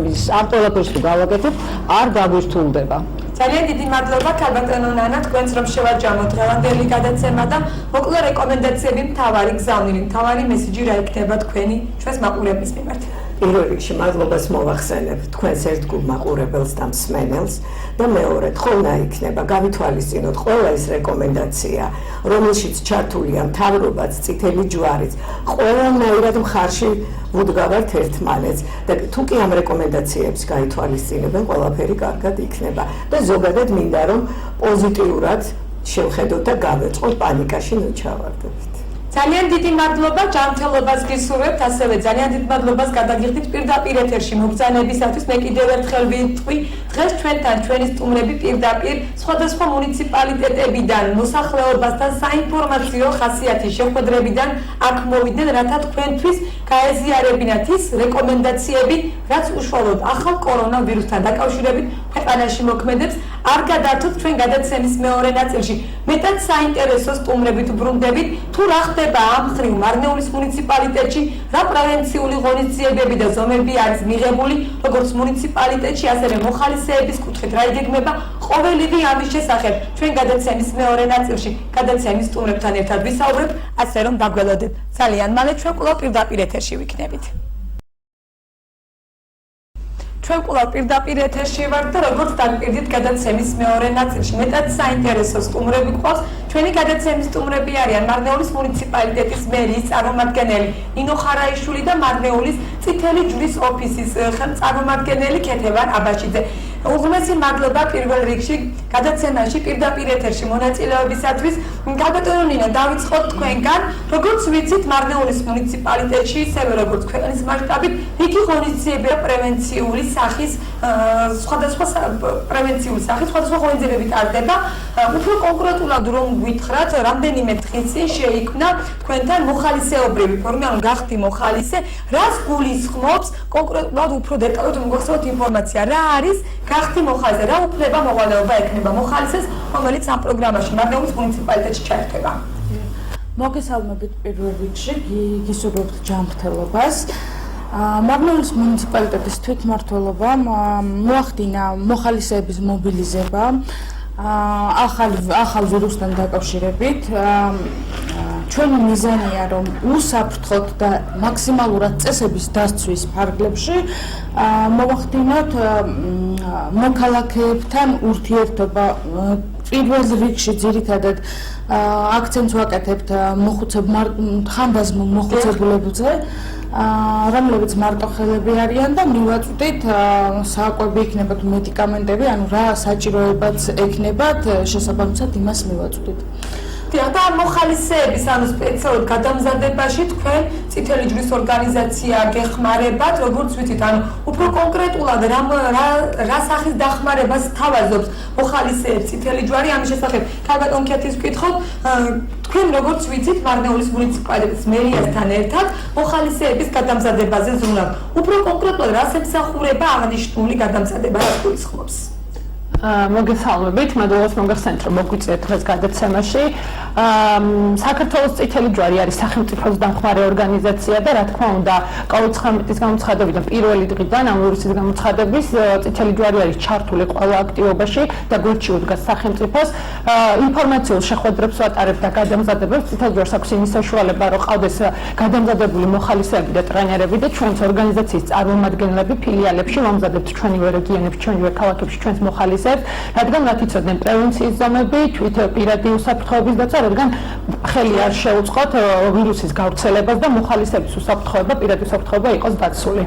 ყველაფერს თუ გავაკეთებთ, არ გაგვირთულდება. ძალიან დიდი მადლობა ქალბატონო ნანა, თქვენს რომ შევაჯამოთ დღევანდელი გადაცემა და მოკლე რეკომენდაციები, მთავარი გზავნილი, მთავარი მესიჯი რა იქნება თქვენი ჩვენს მაყურებლის მიმართ. პირველ რიგში მადლობას მოვახსენებ თქვენს ერთგულ მაყურებელს და მსმენელს და მეორედ ხოლმე იქნება გავითვალისწინოთ ყველა ის რეკომენდაცია, რომელშიც ჩართულია მთავრობაც, წითელი ჯვარიც, ყველანაირად მხარში ვუდგავართ ერთმანეთს და თუ კი ამ რეკომენდაციებს გაითვალისწინებენ, ყველაფერი კარგად იქნება და ზოგადად მინდა რომ პოზიტიურად შევხედოთ და გავეწყოთ, პანიკაში ნუჩავარდებით. ძალიან დიდი მადლობა, ჯანმრთელობას გისურვებთ, ასევე ძალიან დიდ მადლობას გადაგიხდით პირდაპირ ეთერში მობრძანებისათვის. მე კიდევ ერთხელ ვიტყვი, დღეს ჩვენთან ჩვენი სტუმრები პირდაპირ სხვადასხვა მუნიციპალიტეტებიდან, მოსახლეობასთან საინფორმაციო ხასიათის შეხვედრებიდან აქ მოვიდნენ, რათა თქვენთვის გაეზიარებინათ ის რეკომენდაციები, რაც უშუალოდ ახალ კორონავირუსთან დაკავშირებით ქვეყანაში მოქმედებს. არ გადართოთ ჩვენ გადაცემის მეორე ნაწილში. მეტად საინტერესო სტუმრებით ვბრუნდებით, თუ რა ხდება ამ ხრივ მარნეულის მუნიციპალიტეტში, რა პრევენციული ღონისძიებები და ზომები არის მიღებული, როგორც მუნიციპალიტეტში, ასევე მოხალისეების კუთხით რა იგეგმება, ყოველივე ამის შესახებ ჩვენ გადაცემის მეორე ნაწილში გადაცემის სტუმრებთან ერთად ვისაუბრებთ, ასე რომ დაგველოდეთ. ძალიან მალე ჩვენ კვლავ პირდაპირ ეთერში ვიქნებით. ჩვენ კვლავ პირდაპირ ეთერში ვართ და როგორც დაგპირდით გადაცემის მეორე ნაწილში მეტად საინტერესო სტუმრები გვყავს. ჩვენი გადაცემის სტუმრები არიან მარნეულის მუნიციპალიტეტის მერიის წარმომადგენელი ნინო ხარაიშვილი და მარნეულის წითელი ჯვრის ოფისის წარმომადგენელი ქეთევან აბაშიძე. უღმესი მადლობა პირველ რიგში გადაცემაში პირდაპირ ეთერში მონაწილეობისათვის. ქალბატონო ნინო, დავიწყოთ თქვენგან, როგორც ვიცით, მარნეულის მუნიციპალიტეტში, ისევე როგორც ქვეყნის მასშტაბით, იგი ღონისძიებია პრევენციული სახის სხვადასხვა ღონისძიებები ტარდება. უფრო კონკრეტულად რომ გვითხრათ, რამდენიმე დღის წინ შეიქმნა თქვენთან მოხალისეობრივი ფორუმი, ანუ გახდი მოხალისე, რას გულისხმობს კონკრეტულად უფრო დეტალურად მოგახსოვოთ ინფორმაცია, რა არის გახდი მოხალისე, რა უფლება მოვალეობა ექნება მოხალისეს, რომელიც ამ პროგრამაში მარნეულის მუნიციპალიტეტში ჩაერთვება. მოგესალმებით პირველ რიგში, გისურვებთ ჯანმრთელობას. მარნეულის მუნიციპალიტეტის თვითმმართველობამ მოახდინა მოხალისეების მობილიზება ახალ ვირუსთან დაკავშირებით. ჩვენი მიზანია, რომ უსაფრთხოდ და მაქსიმალურად წესების დასცვის ფარგლებში მოვახდინოთ მოქალაქეებთან ურთიერთობა. პირველ რიგში ძირითადად აქცენტს ვაკეთებთ ხანდაზმულ მოხუცებულებზე, რომლებიც მარტოხელები არიან და მივაწვდით საკვები იქნებათ მედიკამენტები, ანუ რა საჭიროებაც ექნებათ, შესაბამისად იმას მივაწვდით. და მოხალისეების ანუ სპეციალურად გადამზადებაში თქვენ წითელი ჯვრის ორგანიზაცია გეხმარებათ, როგორც ვიცით, ანუ უფრო კონკრეტულად რა სახის დახმარებას თავაზობს მოხალისეებს წითელი ჯვარი ამის შესახებ. კარგად კეთილს ვკითხოთ, თქვენ როგორც ვიცით, მარნეულის მუნიციპალიტეტის მერიასთან ერთად მოხალისეების გადამზადებაზე ზრუნავთ. უფრო კონკრეტულად რას ემსახურება აღნიშნული გადამზადება, რას გულისხმობს? მოგესალმებით, მადლობას მოგახსენეთ, რომ მოგვიწევთ დღეს გადაცემაში. საქართველოს წითელი ჯვარი არის სახელმწიფოს დამხმარე ორგანიზაცია და რა თქმა უნდა, COVID-19-ის გამოცხადებიდან პირველი დღიდან ამ ვირუსის გამოცხადების წითელი ჯვარი არის ჩართული ყველა აქტივობაში და გვერდში უდგას სახელმწიფოს. ინფორმაციულ შეხვედრებს ვატარებთ და გადამზადებებს. წითელ ჯვარს აქვს იმის საშუალება, რომ ყავდეს გადამზადებული მოხალისეები და ტრენერები და ჩვენს ორგანიზაციის წარმომადგენლები ფილიალებში მომზადებთ ჩვენივე რეგიონებში, ჩვენივე ქალაქებში ჩვენს მოხალისეებს. რადგან მათ იცოდნენ პრევენციის ზომები, თვით პირადი უსაფრთხოების დაცვა, რადგან ხელი არ შეუწყოთ ვირუსის გავრცელებას და მოხალისეების უსაფრთხოება, პირადი უსაფრთხოება იყოს დაცული.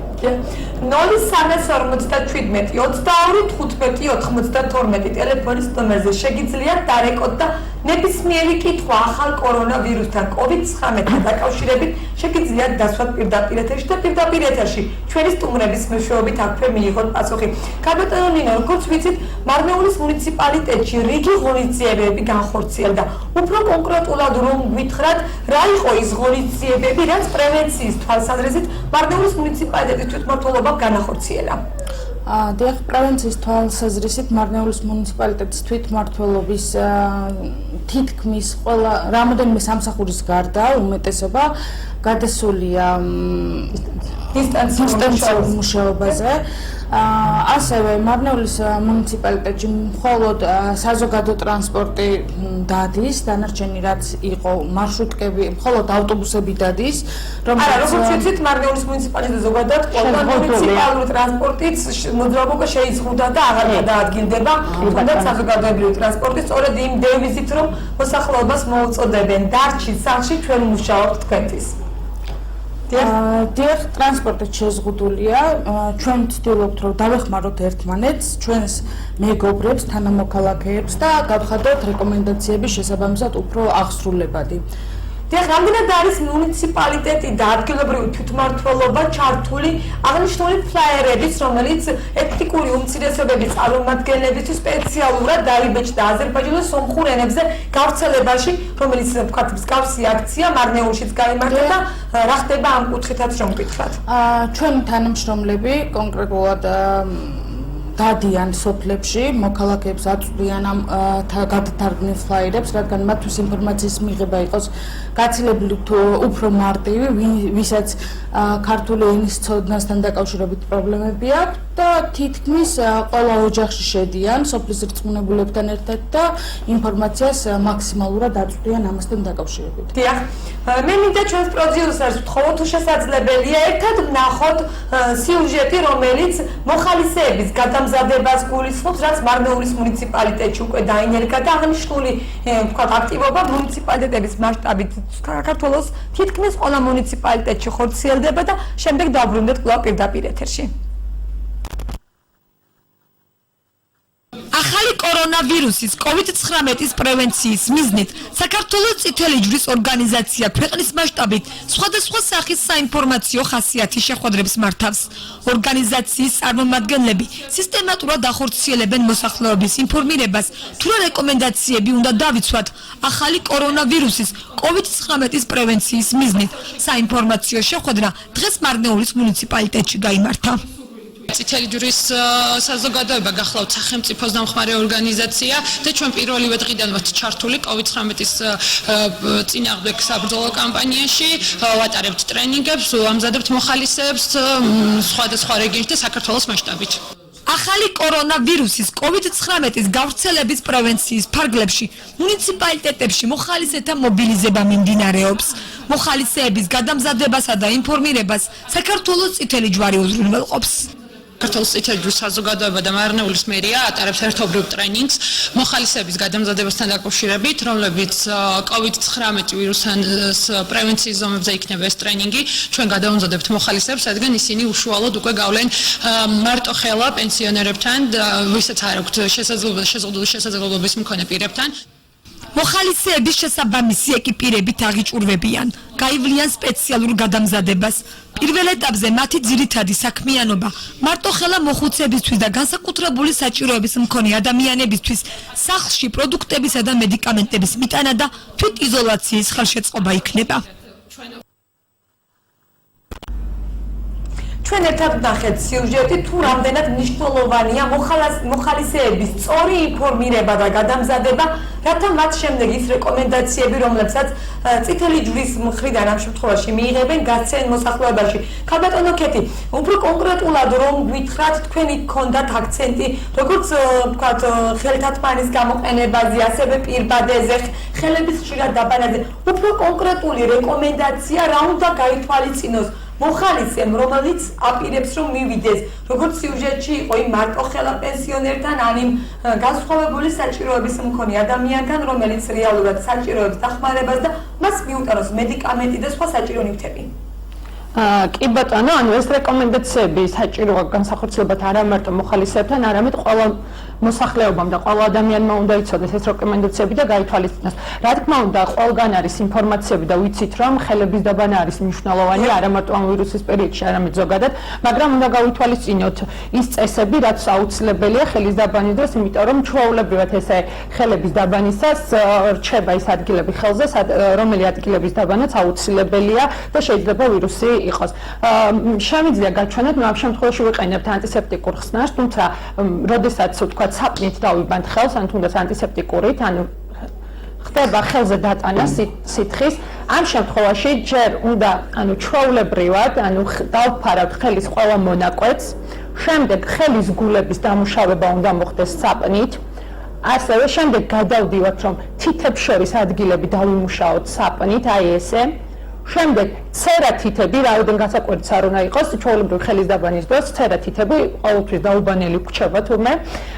0347 22 15 92 ტელეფონის ნომერზე შეგიძლიათ დარეკოთ და ნებისმიერი კითხვა ახალ კორონავირუსთან COVID-19-თან დაკავშირებით შეგიძლიათ დასვათ პირდაპირ ეთერში და პირდაპირ ეთერში ჩვენი სტუმრების მეშვეობით აქვე მიიღოთ პასუხი. კარბატონო ნინო, როგორც ვიცით, მარნეულის მუნიციპალიტეტში რიგი ღონისძიებები განხორციელდა. უფრო კონკრეტულად რომ გითხრათ, რა იყო ის ღონისძიებები, რაც პრევენციის თვალსაზრისით მარნეულის მუნიციპალიტეტის თვითმმართველობამ განახორციელა? დიახ, პრევენციის თვალსაზრისით მარნეულის მუნიციპალიტეტის თვითმმართველობის თითქმის ყველა რამოდენიმე სამსახურის გარდა უმეტესობა გადასულია დისტანციურ მუშაობაზე. ასევე მარნეულის მუნიციპალიტეტში მხოლოდ საზოგადო ტრანსპორტი დადის, დანარჩენი რაც იყო მარშრუტკები, მხოლოდ ავტობუსები დადის, როგორც ვიცით, მარნეულის მუნიციპალიტეტი ზოგადად ყველა მუნიციპალური ტრანსპორტიც მოძრაობა შეიზღუდა და აღარ გადაადგილდება, თუნდაც საზოგადოებრივი ტრანსპორტი სწორედ იმ დევიზით, რომ მოსახლეობას მოუწოდებენ დარჩით სახლში, ჩვენ მუშაობთ თქვენთვის. დიახ, ტრანსპორტით შეზღუდულია. ჩვენ ვცდილობთ, რომ დავეხმაროთ ერთმანეთს, ჩვენს მეგობრებს, თანამოქალაქეებს და გავხადოთ რეკომენდაციები შესაბამისად უფრო აღსრულებადი. დიახ, რამდენად არის მუნიციპალიტეტი და ადგილობრივი თვითმმართველობა ჩართული აღნიშნული ფლაიერების, რომელიც ეთნიკური უმცირესობების წარმომადგენლებისთვის სპეციალურად დაიბეჭდა აზერბაიჯანის სომხურ ენებზე გავრცელებაში, რომელიც ვთქვათ, მსგავსი აქცია მარნეულშიც გაიმართა და რა ხდება ამ კუთხითაც რომ ვკითხოთ? ჩვენი თანამშრომლები კონკრეტულად დადიან სოფლებში, მოქალაქეებს აწვდიან ამ გადათარგმნილ ფლაიერებს, რადგან მათთვის ინფორმაციის მიღება იყოს გაცილებით უფრო მარტივი, ვისაც ქართული ენის ცოდნასთან დაკავშირებით პრობლემები აქვს და თითქმის ყველა ოჯახში შედიან სოფლის რწმუნებულებთან ერთად და ინფორმაციას მაქსიმალურად აწვდიან ამასთან დაკავშირებით. დიახ, მე მინდა ჩვენს პროდიუსერს ვთხოვოთ, თუ შესაძლებელია ერთად ვნახოთ სიუჟეტი, რომელიც მოხალისეების გადამზადებას გულისხმობს, რაც მარნეულის მუნიციპალიტეტში უკვე დაინერგა და აღნიშნული ვთქვათ აქტივობა მუნიციპალიტეტების მასშტაბით საქართველოს თითქმის ყველა მუნიციპალიტეტში ხორციელდება და შემდეგ დავბრუნდეთ კვლავ პირდაპირ ეთერში. ახალი კორონავირუსის COVID-19-ის პრევენციის მიზნით საქართველოს წითელი ჯვრის ორგანიზაცია ქვეყნის მასშტაბით სხვადასხვა სახის საინფორმაციო ხასიათის შეხვედრებს მართავს. ორგანიზაციის წარმომადგენლები სისტემატურად ახორციელებენ მოსახლეობის ინფორმირებას, თუ რა რეკომენდაციები უნდა დავიცვათ ახალი კორონავირუსის COVID-19-ის პრევენციის მიზნით. საინფორმაციო შეხვედრა დღეს მარნეულის მუნიციპალიტეტში გაიმართა. წითელი ჯვრის საზოგადოება გახლავთ სახელმწიფოს დამხმარე ორგანიზაცია და ჩვენ პირველივე დღიდან ვართ ჩართული COVID-19-ის წინააღმდეგ საბრძოლო კამპანიაში, ვატარებთ ტრენინგებს, ვამზადებთ მოხალისეებს სხვადასხვა რეგიონში და საქართველოს მასშტაბით. ახალი კორონავირუსის COVID-19-ის გავრცელების პრევენციის ფარგლებში მუნიციპალიტეტებში მოხალისეთა მობილიზება მიმდინარეობს. მოხალისეების გადამზადებასა და ინფორმირებას საქართველოს წითელი ჯვარი უზრუნველყოფს. საქართველოს წითელი ჯვრის საზოგადოება და მარნეულის მერია ატარებს ერთობლივ ტრენინგს მოხალისეების გადამზადებასთან დაკავშირებით, რომლებიც COVID-19 ვირუსის პრევენციის ზომებზე იქნება ეს ტრენინგი. ჩვენ გადავამზადებთ მოხალისეებს, რადგან ისინი უშუალოდ უკვე გავლენ მარტოხელა პენსიონერებთან, ვისაც არ აქვთ შეზღუდული შესაძლებლობის მქონე პირებთან. მოხალისეების შესაბამისი ეკიპირებით აღიჭურვებიან, გაივლიან სპეციალურ გადამზადებას. პირველ ეტაპზე მათი ძირითადი საქმიანობა მარტოხელა მოხუცებისთვის და განსაკუთრებული საჭიროების მქონე ადამიანებისთვის სახლში პროდუქტებისა და მედიკამენტების მიტანა და თვითიზოლაციის ხელშეწყობა იქნება. ჩვენ ერთად ვნახეთ სიუჟეტი, თუ რამდენად მნიშვნელოვანია მოხალისეების სწორი ინფორმირება და გადამზადება, რათა მათ შემდეგ ის რეკომენდაციები, რომლებსაც წითელი ჯვრის მხრიდან ამ შემთხვევაში მიიღებენ, გასცენ მოსახლეობაში. ქალბატონო ქეთი, უფრო კონკრეტულად რომ გვითხრათ, თქვენი გქონდათ აქცენტი, როგორც ვთქვათ, ხელთათმანის გამოყენებაზე, ასევე პირბადეზე, ხელების ხშირად დაბანაზე, უფრო კონკრეტული რეკომენდაცია რა უნდა გაითვალისწინოს მოხალისემ, რომელიც აპირებს რომ მივიდეს, როგორც სიუჟეტში იყო იმ მარტოხელა პენსიონერთან, ან იმ განსხვავებული საჭიროების მქონე ადამიანთან, რომელიც რეალურად საჭიროებს დახმარებას და მას მიუტანოს მედიკამენტი და სხვა საჭირო ნივთები. კი ბატონო, ანუ ეს რეკომენდაციები საჭიროა განსახორციელებად არა მარტო მოხალისეებთან, არამედ ყველა მოსახლეობამ და ყველა ადამიანმა უნდა იცოდეს ეს რეკომენდაციები და გაითვალისწინოს. რა თქმა უნდა, ყველგან არის ინფორმაციები და ვიცით, რომ ხელების დაბანა არის მნიშვნელოვანი, არა მარტო ამ ვირუსის პერიოდში, არამედ ზოგადად, მაგრამ უნდა გავითვალისწინოთ ის წესები, რაც აუცილებელია ხელის დაბანის დროს, იმიტომ რომ ჩვეულებრივად ესე ხელების დაბანისას რჩება ის ადგილები ხელზე, რომელი ადგილების დაბანაც აუცილებელია და შეიძლება ვირუსი იყოს. შემიძლია გაჩვენოთ, ნუ ამ შემთხვევაში ვიყენებთ ანტისეპტიკურ ხსნარს, თუმცა როდესაც ვთქვათ საპნით დავიბანთ ხელს, ან თუნდაც ანტისეპტიკურით, ანუ ხდება ხელზე დატანა სითხის, ამ შემთხვევაში ჯერ უნდა, ანუ ჩვეულებრივად, ანუ დავფარავთ ხელის ყველა მონაკვეთს, შემდეგ ხელის გულების დამუშავება უნდა მოხდეს საპნით, ასევე შემდეგ გადავდივართ, რომ თითებს შორის ადგილები დავიმუშაოთ საპნით, აი ესე. შემდეგ ცერა თითები, რაოდენ განსაკუთრებით არ უნდა იყოს, ჩვეულებრივ ხელის დაბანის დროს ცერა თითები ყოველთვის დაუბანელი გვჩება თურმე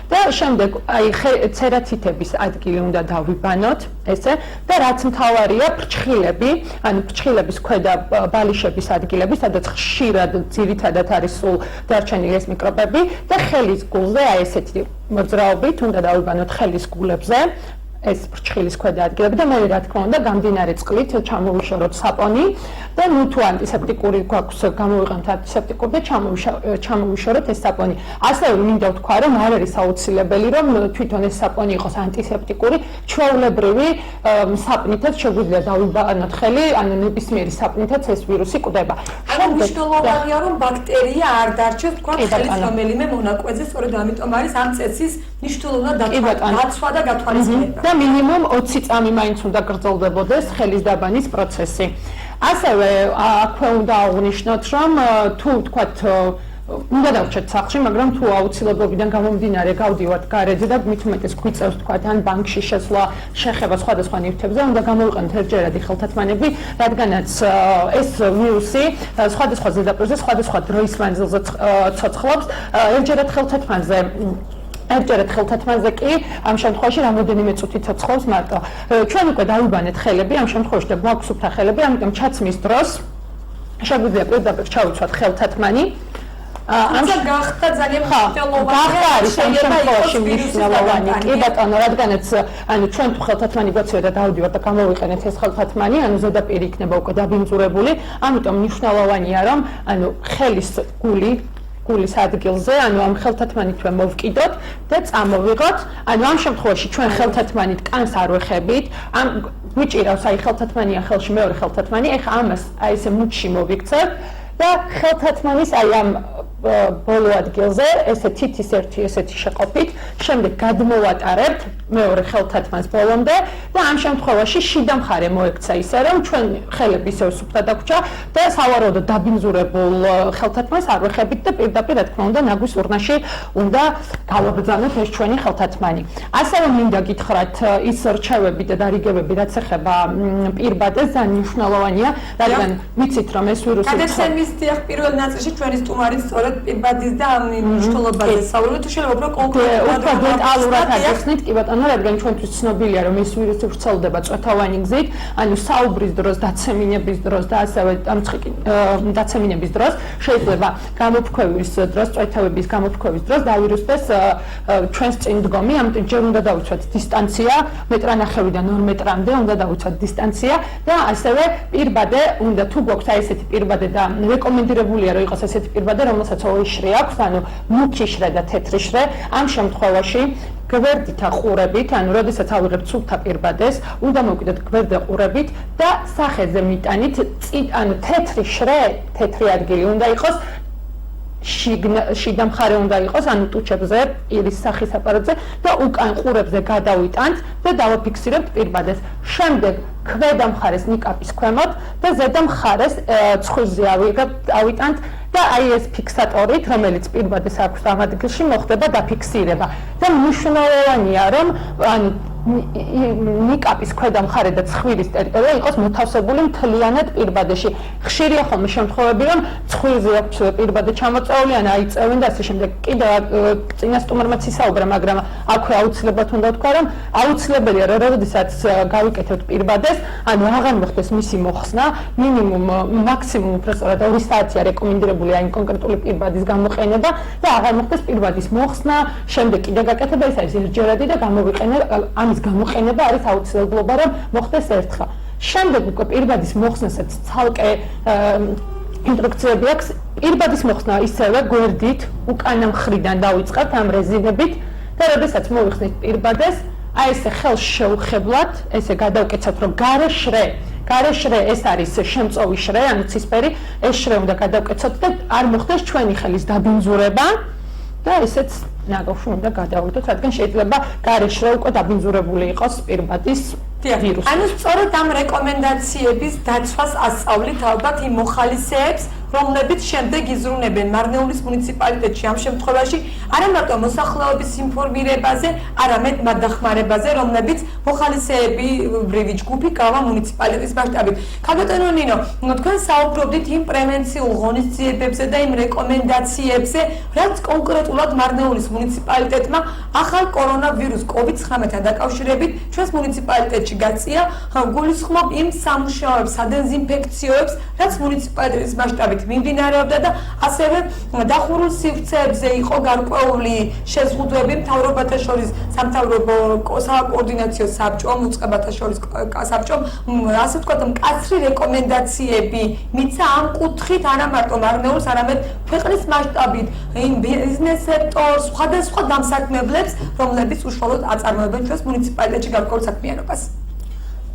და შემდეგ აი ცერა თითების ადგილი უნდა დავიბანოთ, ესე და რაც მთავარია, ფრჩხილები, ანუ ფრჩხილების ქვედა ბალიშების ადგილები, სადაც ხშირად ძირითადად არის სულ დარჩენილი ეს მიკრობები და ხელის გულზე აი ესეთი მოძრაობით უნდა დავიბანოთ ხელის გულებზე. ეს ფრჩხილის ქვედა ადგილები და მე რა თქმა უნდა გამდინარე წყლით ჩამოვიშოროთ საპონი და ნუ თუ ანტისეპტიკური გვაქვს გამოვიყენთ ანტისეპტიკური და ჩამოვიშოროთ ეს საპონი. ასევე მინდა ვთქვა რომ არ არის აუცილებელი რომ თვითონ ეს საპონი იყოს ანტისეპტიკური, ჩვეულებრივი საპნითაც შეგვიძლია დავიბანოთ ხელი, ანუ ნებისმიერი საპნითაც ეს ვირუსი კვდება. მნიშვნელოვანია რომ ბაქტერია არ დარჩეს თქვა ხელის რომელიმე მონაკვეთზე, სწორედ ამიტომ არის ამ წესის მნიშვნელოვნად დაცვა და გათვალისწინება. და მინიმუმ 20 წამი მაინც უნდა გრძელდებოდეს ხელის დაბანის პროცესი. ასევე აქვე უნდა აღვნიშნოთ, რომ თუ თქვათ უნდა დავჭერთ სახლში, მაგრამ თუ აუცილებლობიდან გამომდინარე გავდივართ გარეთზე და მით უმეტეს გვიწევს თქვათ ან ბანკში შესვლა, შეხება სხვადასხვა ნივთებზე, უნდა გამოვიყენოთ ერთჯერადი ხელთათმანები, რადგანაც ეს ვირუსი სხვადასხვა ზედაპირზე, სხვადასხვა დროის მანძილზე ცოცხლობს, ერთჯერად ხელთათმანზე კი ამ შემთხვევაში რამოდენიმე წუთი ცოცხლობს მარტო. ჩვენ უკვე დავიბანეთ ხელები, ამ შემთხვევაში და გვაქვს უფთა ხელები, ამიტომ ჩაცმის დროს შეგვიძლია პირდაპირ ჩავიცვათ ხელთათმანი. ამას გახდა ძალიან მნიშვნელოვანი. გახდა არის ამ შემთხვევაში მნიშვნელოვანი. კი ბატონო, რადგანაც ანუ ჩვენ თუ ხელთათმანი გვაქვს და დავდივართ და გამოვიყენეთ ეს ხელთათმანი, ანუ ზედაპირი იქნება უკვე დაბინძურებული, ამიტომ მნიშვნელოვანია რომ ანუ ხელის გულის ადგილზე, ანუ ამ ხელთათმანით მოვკიდოთ და წამოვიღოთ. ანუ ამ შემთხვევაში ჩვენ ხელთათმანით კანს არ ვეხებით, ამ გვიჭირავს აი ხელთათმანია ხელში მეორე ხელთათმანი, ეხა ამას აი ესე მუჩში მოვიქცევ და ხელთათმანის აი ამ ბოლო ადგილზე, ესე თითის ერთი ესეთი შეყოფით, შემდეგ გადმოვატარებთ მეორე ხელთათმას ბოლომდე და ამ შემთხვევაში შიდა მხარე მოექცა ისე, რომ ჩვენ ხელები ისევ სუფთა დაგვრჩა და სავარაუდოდ დაბინძურებულ ხელთათმას არ ვეხებით და პირდაპირ რა თქმა უნდა ნაგვის ურნაში უნდა გავაბრძანოთ ეს ჩვენი ხელთათმანი. ასევე მინდა გითხრათ ის რჩევები და დარიგებები, რაც ეხება პირბადეს, ძალიან მნიშვნელოვანია, რადგან ვიცით რომ ეს ვირუსი გადაცემის დიახ პირველ ნაწილში ჩვენი სტუმარი სწორედ პირბადის და ამ მნიშვნელობაზე საუბრობთ, თუ შეიძლება უფრო კონკრეტულად დეტალურად აგეხსნით, კი ბატონო, რადგან ჩვენთვის ცნობილია რომ ეს ვირუსი ვრცელდება წვეთოვანი გზით, ანუ საუბრის დროს, დაცემინების დროს და ასევე დაცემინების დროს შეიძლება გამოფქვევის დროს, წვეთავების გამოფქვევის დროს დავირუსდეს ჩვენს წინ დგომი, ამიტომ ჯერ უნდა დავიცვათ დისტანცია, მეტრანახევრიდან 2 მეტრამდე უნდა დავიცვათ დისტანცია და ასევე პირბადე უნდა თუ გვაქვს აი ესეთი პირბადე და რეკომენდირებულია რომ იყოს ესეთი პირბადე, რომელსაც ორი შრე აქვს, ანუ მუქი შრე და თეთრი შრე, ამ შემთხვევაში გვერდით აყურებით, ანუ როდესაც ავიღებთ სუფთა პირბადეს, უნდა მოვკიდოთ გვერდზე ყურებით და სახეზე მიტანით, ანუ თეთრი შრე, თეთრი ადგილი უნდა იყოს შიდა მხარე უნდა იყოს, ანუ ტუჩებზე, პირის სახის აპარატზე და უკან ყურებზე გადავიტანთ და დავაფიქსირებთ პირბადეს. შემდეგ ქვედა მხარეს ნიკაპის ქვემოთ და ზედა მხარეს ცხვირზე ავიტანთ და აი ეს ფიქსატორით, რომელიც პირბადეს აქვს ამ ადგილში, მოხდება დაფიქსირება. და მნიშვნელოვანია, რომ ანუ ნიკაპის ქვედა მხარე და ცხვირის ტერიტორია იყოს მოთავსებული მთლიანად პირბადეში. ხშირია ხოლმე შემთხვევები, რომ ცხვირზე აქვს პირბადე ჩამოწეული, ან აიწევენ და ასე შემდეგ. კიდევ წინა სტუმარმაც ისაუბრა, მაგრამ აქვე აუცილებლად უნდა ვთქვა, რომ აუცილებელია, რომ როდესაც გავიკეთებთ პირბადეს, ანუ აღარ მოხდეს მისი მოხსნა, მინიმუმ მაქსიმუმ უბრალოდ 2 საათია რეკომენდირებული აი კონკრეტული პირბადის გამოყენება და აღარ მოხდეს პირბადის მოხსნა, შემდეგ კიდე გაკეთება, ეს არის ერთჯერადი და გამოვიყენებ ამის გამოყენება არის აუცილებლობა, რომ მოხდეს ერთხელ. შემდეგ უკვე პირბადის მოხსნასაც ცალკე ინსტრუქციები აქვს. პირბადის მოხსნა ისევე გვერდით უკანა მხრიდან დავიწყებთ ამ რეზინებით და როდესაც მოვიხსნით პირბადეს, აი ესე ხელს შეუხებლად, ესე გადავკეცავთ, რომ გარე შრე ეს არის შემწოვი შრე, ანუ ცისფერი, ეს შრე უნდა გადავკეცოთ და არ მოხდეს ჩვენი ხელის დაბინძურება და ესეც ნაგავში უნდა გადავიდოთ, რადგან შეიძლება გარე შრე უკვე დაბინძურებული იყოს პირბადის ვირუსი. ანუ სწორედ ამ რეკომენდაციების დაცვას ასწავლით ალბათ იმ მოხალისეებს, რომლებიც შემდეგ იზრუნებენ მარნეულის მუნიციპალიტეტში ამ შემთხვევაში არა მარტო მოსახლეობის ინფორმირებაზე, არამედ მათ დახმარებაზე, რომლებიც მოხალისეებრივი ჯგუფი გავა მუნიციპალიტეტის მასშტაბით. ქალბატონო ნინო, თქვენ საუბრობდით იმ პრევენციულ ღონისძიებებზე და იმ რეკომენდაციებზე, რაც კონკრეტულად მარნეულის მუნიციპალიტეტმა ახალ კორონავირუს COVID-19-თან დაკავშირებით ჩვენს მუნიციპალიტეტში გაწია, გულისხმობ იმ სამუშაოებს, სადეზინფექციოებს, რაც მუნიციპალიტეტის მასშტაბით მიმდინარეობდა და ასევე დახურულ სივრცეებზე იყო გარკვეული შეზღუდვები მთავრობათა შორის სამთავრობო საკოორდინაციო საბჭომ, უწყებათა შორის საბჭომ, ასე ვთქვათ, მკაცრი რეკომენდაციები მიცა ამ კუთხით არა მარტო მარნეულს, არამედ ქვეყნის მასშტაბით იმ ბიზნეს სექტორს, სხვადასხვა დამსაქმებლებს, რომლებიც უშუალოდ აწარმოებენ ჩვენს მუნიციპალიტეტში გარკვეულ საქმიანობას.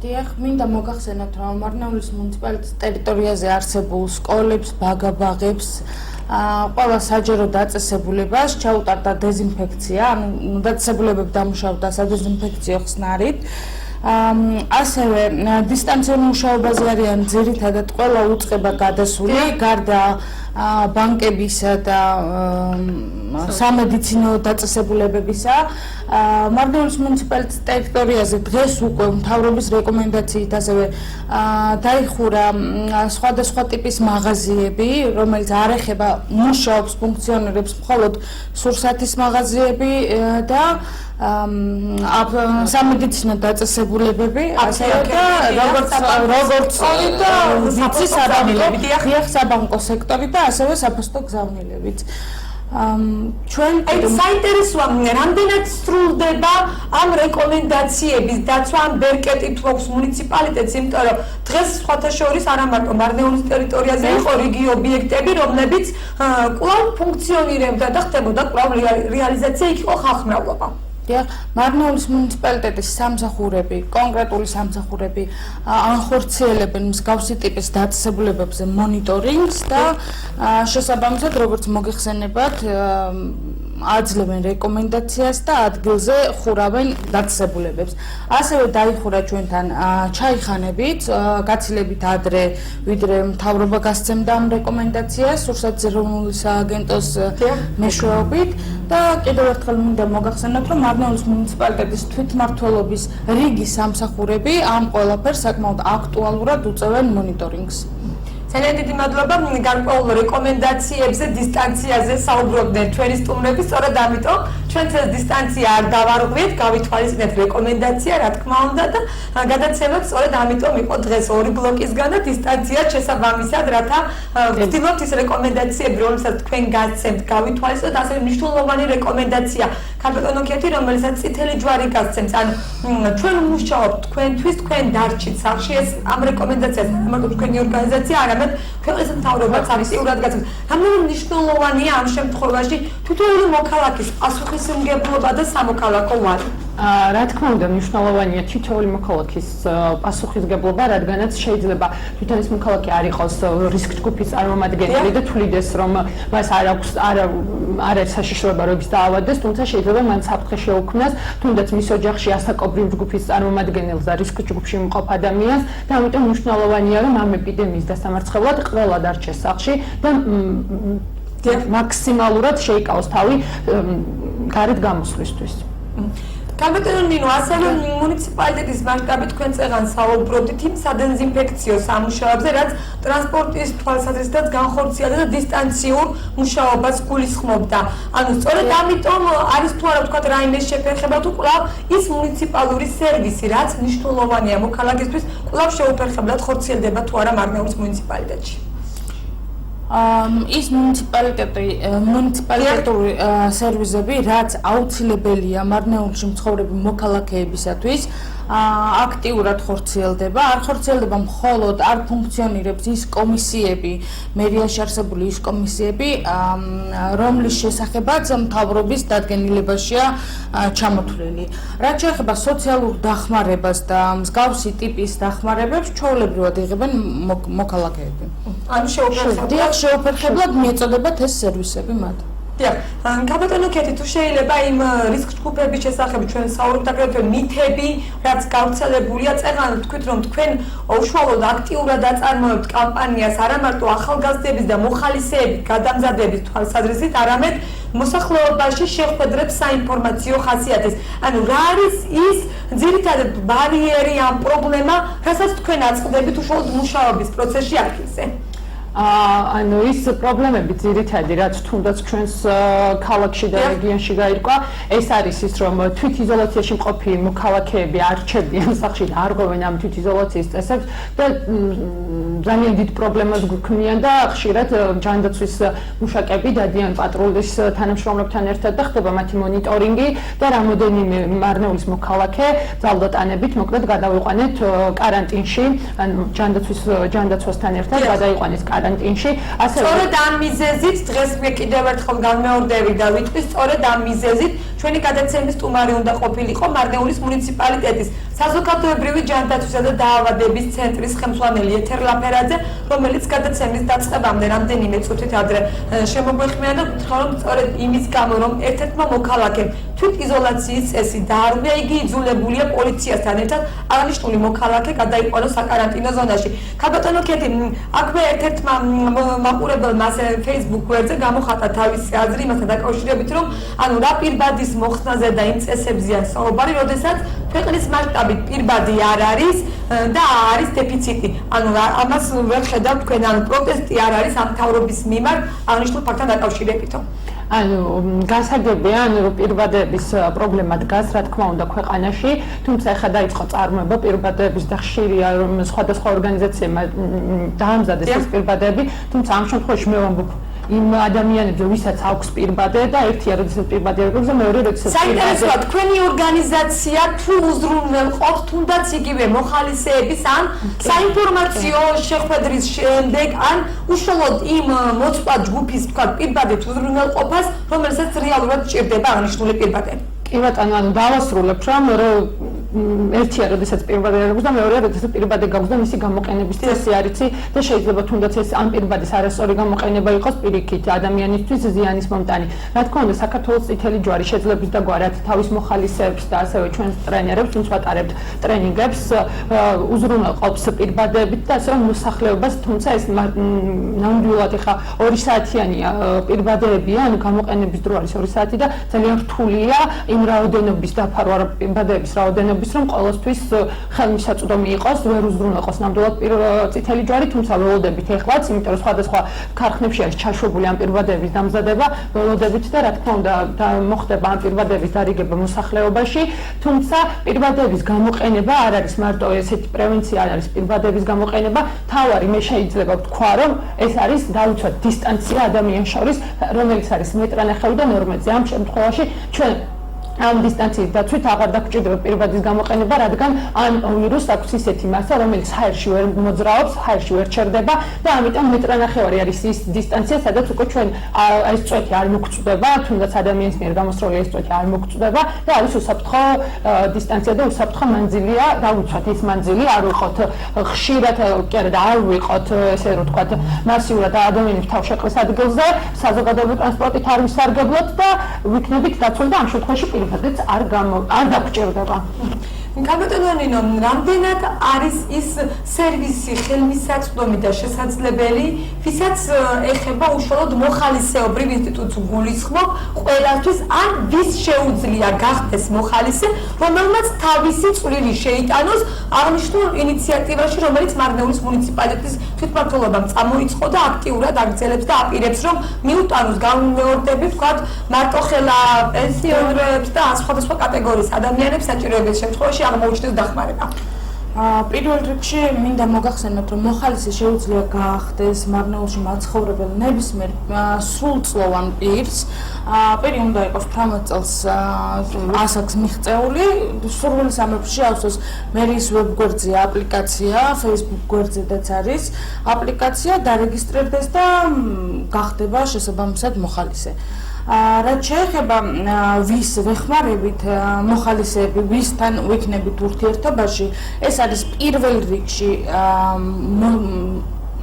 დიახ, მინდა მოგახსენოთ, რომ მარნეულის მუნიციპალიტეტის ტერიტორიაზე არსებულ სკოლებს, ბაგაბაღებს, ყველა საჯარო დაწესებულებას ჩაუტარდა დეზინფექცია, ანუ დაწესებულებები დამუშავდა სადეზინფექციო ხსნარით. ასევე დისტანციურ მუშაობაზე არიან ძირითადად ყველა უწყება გადასული, გარდა ბანკებისა და სამედიცინო დაწესებულებებისა. მარნეულის მუნიციპალიტეტის ტერიტორიაზე დღეს უკვე მთავრობის რეკომენდაციით ასევე დაიხურა სხვადასხვა ტიპის მაღაზიები, რომელიც არ ეხება მუშაობს, ფუნქციონირებს მხოლოდ სურსათის მაღაზიები და სამედიცინო დაწესებულებები, ასევე და როგორც ვიცი საბანკო სექტორი და ასევე საფოსტო გზავნილებიც. ჩვენ საინტერესოა, რამდენად სრულდება ამ რეკომენდაციების დაცვა ამ ბერკეტი თუ აქვს მუნიციპალიტეტს, იმიტომ რომ დღეს სხვათა შორის არა მარტო მარნეულის ტერიტორიაზე იყო რიგი ობიექტები, რომლებიც კვლავ ფუნქციონირებდა და ხდებოდა კვლავ რეალიზაცია იქ იყო ხალხმრავლობა. მარნეულის მუნიციპალიტეტის სამსახურები, კონკრეტული სამსახურები ანხორციელებენ მსგავსი ტიპის დაწესებულებებზე მონიტორინგს და შესაბამისად, როგორც მოგეხსენებათ, აძლევენ რეკომენდაციას და ადგილზე ხურავენ დაწესებულებებს. ასევე დაიხურა ჩვენთან ჩაიხანებით, გაცილებით ადრე, ვიდრე მთავრობა გასცემდა ამ რეკომენდაციას სურსათის ეროვნული სააგენტოს მეშვეობით და კიდევ ერთხელ მინდა მოგახსენოთ, რომ მარნეულის მუნიციპალიტეტის თვითმმართველობის რიგი სამსახურები ამ ყველაფერს საკმაოდ აქტუალურად უწევენ მონიტორინგს. ძალიან დიდი მადლობა გარკვეულ რეკომენდაციებზე დისტანციაზე საუბრობდნენ ჩვენი სტუმრები, სწორედ ამიტომ ჩვენ ეს დისტანცია არ დავარღვიეთ, გავითვალისწინეთ რეკომენდაცია, რა თქმა უნდა და გადაცემაც სწორედ ამიტომ იყო დღეს 2 ბლოკისგან და დისტანცია შესაბამისად, რათა ვთქვით ის რეკომენდაციები, რომელსაც თქვენ გასცემთ, გავითვალისწინოთ, ასევე მნიშვნელოვანი რეკომენდაცია ქალბატონო ქეთი, რომელსაც წითელი ჯვარი გასცემს, ანუ ჩვენ ვმუშაობთ თქვენთვის, თქვენ დარჩით სახლში, ეს ამ რეკომენდაციას მარტო თქვენი ორგანიზაცია არ ქვეყნის მთავრობაც აქტიურად გაცემს. რამდენად მნიშვნელოვანია ამ შემთხვევაში თითოეული მოქალაქის პასუხისმგებლობა და სამოქალაქო ვარი? რა თქმა უნდა, მნიშვნელოვანია თითოეული მოქალაქის პასუხისმგებლობა, რადგანაც შეიძლება თვითონ ეს მოქალაქე არ იყოს რისკ ჯგუფის წარმომადგენელი და თვლიდეს, რომ მას არ არის საშიშროება, რომ ის დაავადდეს, თუმცა შეიძლება მან საფრთხე შეუქმნას, თუნდაც მის ოჯახში ასაკობრივ ჯგუფის წარმომადგენელს და რისკ ჯგუფში მყოფ ადამიანს და ამიტომ მნიშვნელოვანია, რომ ამ ეპიდემიის დასამარცხებლად ყველა დარჩეს სახლში და მაქსიმალურად შეიკავოს თავი გარეთ გამოსვლისთვის. ქალბატონო ნინო, ასევე მუნიციპალიტეტის მასშტაბით თქვენ წეღან საუბრობდით იმ სადეზინფექციო სამუშაოებზე, რაც ტრანსპორტის თვალსაზრისითაც განხორციელდა და დისტანციურ მუშაობას გულისხმობდა. ანუ სწორედ ამიტომ არის თუ არა ვთქვათ რაიმე შეფერხება თუ კვლავ ის მუნიციპალური სერვისი, რაც მნიშვნელოვანია მოქალაქისთვის, კვლავ შეუფერხებლად ხორციელდება თუ არა მარნეულის მუნიციპალიტეტში. ის მუნიციპალიტეტური სერვისები, რაც აუცილებელია მარნეულში მცხოვრები მოქალაქეებისათვის, აქტიურად ხორციელდება. არ ხორციელდება მხოლოდ არ ფუნქციონირებს ის კომისიები, მერიაში არსებული ის კომისიები, რომლის შესახებაც მთავრობის დადგენილებაშია ჩამოთვლილი. რაც შეეხება სოციალურ დახმარებას და მსგავსი ტიპის დახმარებებს, ჩვეულებრივად იღებენ მოქალაქეები. ანუ შეუფერხებლად მიეწოდებათ ეს სერვისები მათ. ქალბატონო ქეთი, თუ შეიძლება იმ რისკ ჯგუფების შესახებ ჩვენ საუბრობთ, აგრეთვე მითები, რაც გავრცელებულია, წეღან თქვით, რომ თქვენ უშუალოდ აქტიურად აწარმოებთ კამპანიას არა მარტო ახალგაზრდების და მოხალისეების გადამზადების თვალსაზრისით, არამედ მოსახლეობაში შეხვედრებს საინფორმაციო ხასიათის. ანუ რა არის ის ძირითადად ბარიერი ამ პრობლემა, რასაც თქვენ აწყდებით უშუალოდ მუშაობის პროცესში ადგილზე? ანუ ის პრობლემები ძირითადი, რაც თუნდაც ჩვენს ქალაქში და რეგიონში გაირკვა, ეს არის ის, რომ თვითიზოლაციაში მყოფი მოქალაქეები არ რჩებიან სახლში და არ ღვევენ ამ თვითიზოლაციის წესებს და ძალიან დიდ პრობლემას გვქმნიან და ხშირად ჯანდაცვის მუშაკები დადიან პატრულის თანამშრომლებთან ერთად და ხდება მათი მონიტორინგი და რამოდენიმე მარნეულის მოქალაქე ძალდატანებით მოკლედ გადავიყვანეთ კარანტინში, ანუ ჯანდაცვასთან ერთად გადაიყვანეს კარანტინში. სწორედ ამ მიზეზით დღეს მე კიდევ ერთხელ განმეორდები და ვიტყვი, სწორედ ამ მიზეზით ჩვენი გადაცემის სტუმარი უნდა ყოფილიყო მარნეულის მუნიციპალიტეტის საზოგადოებრივი ჯანდაცვისა და დაავადების ცენტრის ხელმძღვანელი ეთერ ლაფერაძე, რომელიც გადაცემის დაწყებამდე რამდენიმე წუთით ადრე შემოგვეხმია და ვთქვა, რომ სწორედ იმის გამო, რომ ერთ-ერთმა მოქალაქემ თვითიზოლაციის წესი დაარღვია, იგი იძულებულია პოლიციასთან ერთად აღნიშნული მოქალაქე გადაიყვანოს საკარანტინო ზონაში. ქალბატონო ქეთი, აქვე ერთ-ერთმა მაყურებელმა Facebook გვერდზე გამოხატა თავისი აზრი იმასთან დაკავშირებით, რომ ანუ რა პირბადის მოხსნაზე და იმ წესებზეა საუბარი, როდესაც ქვეყნის მასშტაბით პირბადი არ არის და არის დეფიციტი. ანუ ამას ვერ ხედავთ თქვენ, ანუ პროტესტი არ არის ამ მთავრობის მიმართ აღნიშნულ ფაქტთან დაკავშირებითო. ანუ გასაგებია, ანუ პირბადების პრობლემა დგას, რა თქმა უნდა, ქვეყანაში, თუმცა ახლა დაიწყო წარმოება პირბადების და ხშირია, რომ სხვადასხვა ორგანიზაციებმა დაამზადეს ეს პირბადები, თუმცა ამ შემთხვევაში მე ვამბობ იმ ადამიანებზე, ვისაც აქვს პირბადე და ერთია, როდესაც პირბადე აქვს და მეორე როდესაც საინტერესოა, თქვენი ორგანიზაცია თუ უზრუნველყოფს თუნდაც იგივე მოხალისეების ან საინფორმაციო შეხვედრის შემდეგ ან უშუალოდ იმ მოწვდა ჯგუფის თქვა პირბადით უზრუნველყოფას, რომელსაც რეალურად ჭირდება აღნიშნული პირბადე. კი ბატონო, ანუ დავასრულებთ რომ ერთია როდესაც პირბადე გაგვს და მეორეა როდესაც პირბადე გაგვს და მისი გამოყენების წესი არიცი და შეიძლება თუნდაც ეს ამ პირბადის არასწორი გამოყენება იყოს პირიქით ადამიანისთვის ზიანის მომტანი. Რა თქმა უნდა, საქართველოს წითელი ჯვარი შეძლებს და გვარად თავის მოხალისეებს და ასევე ჩვენს ტრენერებს, ვინც ვატარებთ ტრენინგებს, უზრუნველყოფს პირბადებით და ასევე მოსახლეობას, თუმცა ეს ნამდვილად ეხა 2 საათიანია პირბადეებია, ანუ გამოყენების დრო არის 2 საათი და ძალიან რთულია იმ რაოდენობის დაფარვა პირბადეების რაოდენობის რომ ყოველთვის ხელმისაწვდომი იყოს, ვერ უზრუნველყოს ნამდვილად წითელი ჯვარი, თუმცა ველოდებით ეხლაც, იმიტომ რომ სხვადასხვა ქარხნებში არის ჩაშვებული ამ პირბადეების დამზადება, ველოდებით და რა თქმა უნდა მოხდება ამ პირბადეების დარიგება მოსახლეობაში, თუმცა პირბადეების გამოყენება არ არის მარტო ესეთი პრევენცია არ არის პირბადეების გამოყენება, თავარი მე შეიძლება ვთქვა რომ ეს არის დაუცვათ დისტანცია ადამიანს შორის, რომელიც არის მეტრანახევრიდან 40-ზე. ამ შემთხვევაში ჩვენ ამ დისტანციის დაცვით აღარ დაგვჭირდება პირბადის გამოყენება, რადგან ამ ვირუსს აქვს ისეთი მასა, რომელიც ჰაერში ვერ მოძრაობს, ჰაერში ვერ ჩერდება და ამიტომ მეტრანახევარი არის ის დისტანცია, სადაც უკვე ჩვენ ეს წვეთი არ მოგწვდება, თუნდაც ადამიანის მიერ გამოსროლი ეს წვეთი არ მოგწვდება და არის უსაფრთხო დისტანცია და უსაფრთხო მანძილია, დავუცვათ ის მანძილი არ ვიყოთ ხშირად კი არა და არ ვიყოთ ესე რომ ვთქვათ მასიურად ადამიანის თავშეყრის ადგილზე, საზოგადოებრივი ტრანსპორტით არ ვისარგებლოთ და ვიქნებით დაცული და ამ შემთხვევაში პირბადეც არ დაგვჭირდება. გამოტენონინო, რამდენად არის ის სერვისი ხელმისაწვდომი და შესაძლებელი, ვისაც ეხება უშუალოდ მოხალისეობრივ ინსტიტუტს გულისხმობ, ყველასთვის ან ვის შეუძლია გახდეს მოხალისე, რომელმაც თავისი წვლილი შეიტანოს აღნიშნულ ინიციატივაში, რომელიც მარნეულის მუნიციპალიტეტის თვითმმართველობამ წამოიწყო და აქტიურად აგრძელებს და აპირებს, რომ მიუტანოს გამომეორდები, ვთქვათ, მარტოხელა პენსიონერებს და სხვადასხვა კატეგორიის ადამიანებს საჭიროების შემთხვევაში აღმოუჩნდეს დახმარება. პირველ რიგში მინდა მოგახსენოთ, რომ მოხალისე შეუძლია გაახდეს მარნეულში მაცხოვრებელ ნებისმიერ სრულწლოვან პირს. პირი უნდა იყოს 18 წელს ასაკს მიღწეული, სურვილი სამეფოში ავსოს მერის ვებგვერდზე აპლიკაცია, Facebook გვერდზედაც არის აპლიკაცია, დარეგისტრირდეს და გახდება შესაბამისად მოხალისე. რაც შეეხება ვის ვეხმარებით მოხალისეები, ვისთან ვიქნებით ურთიერთობაში, ეს არის პირველ რიგში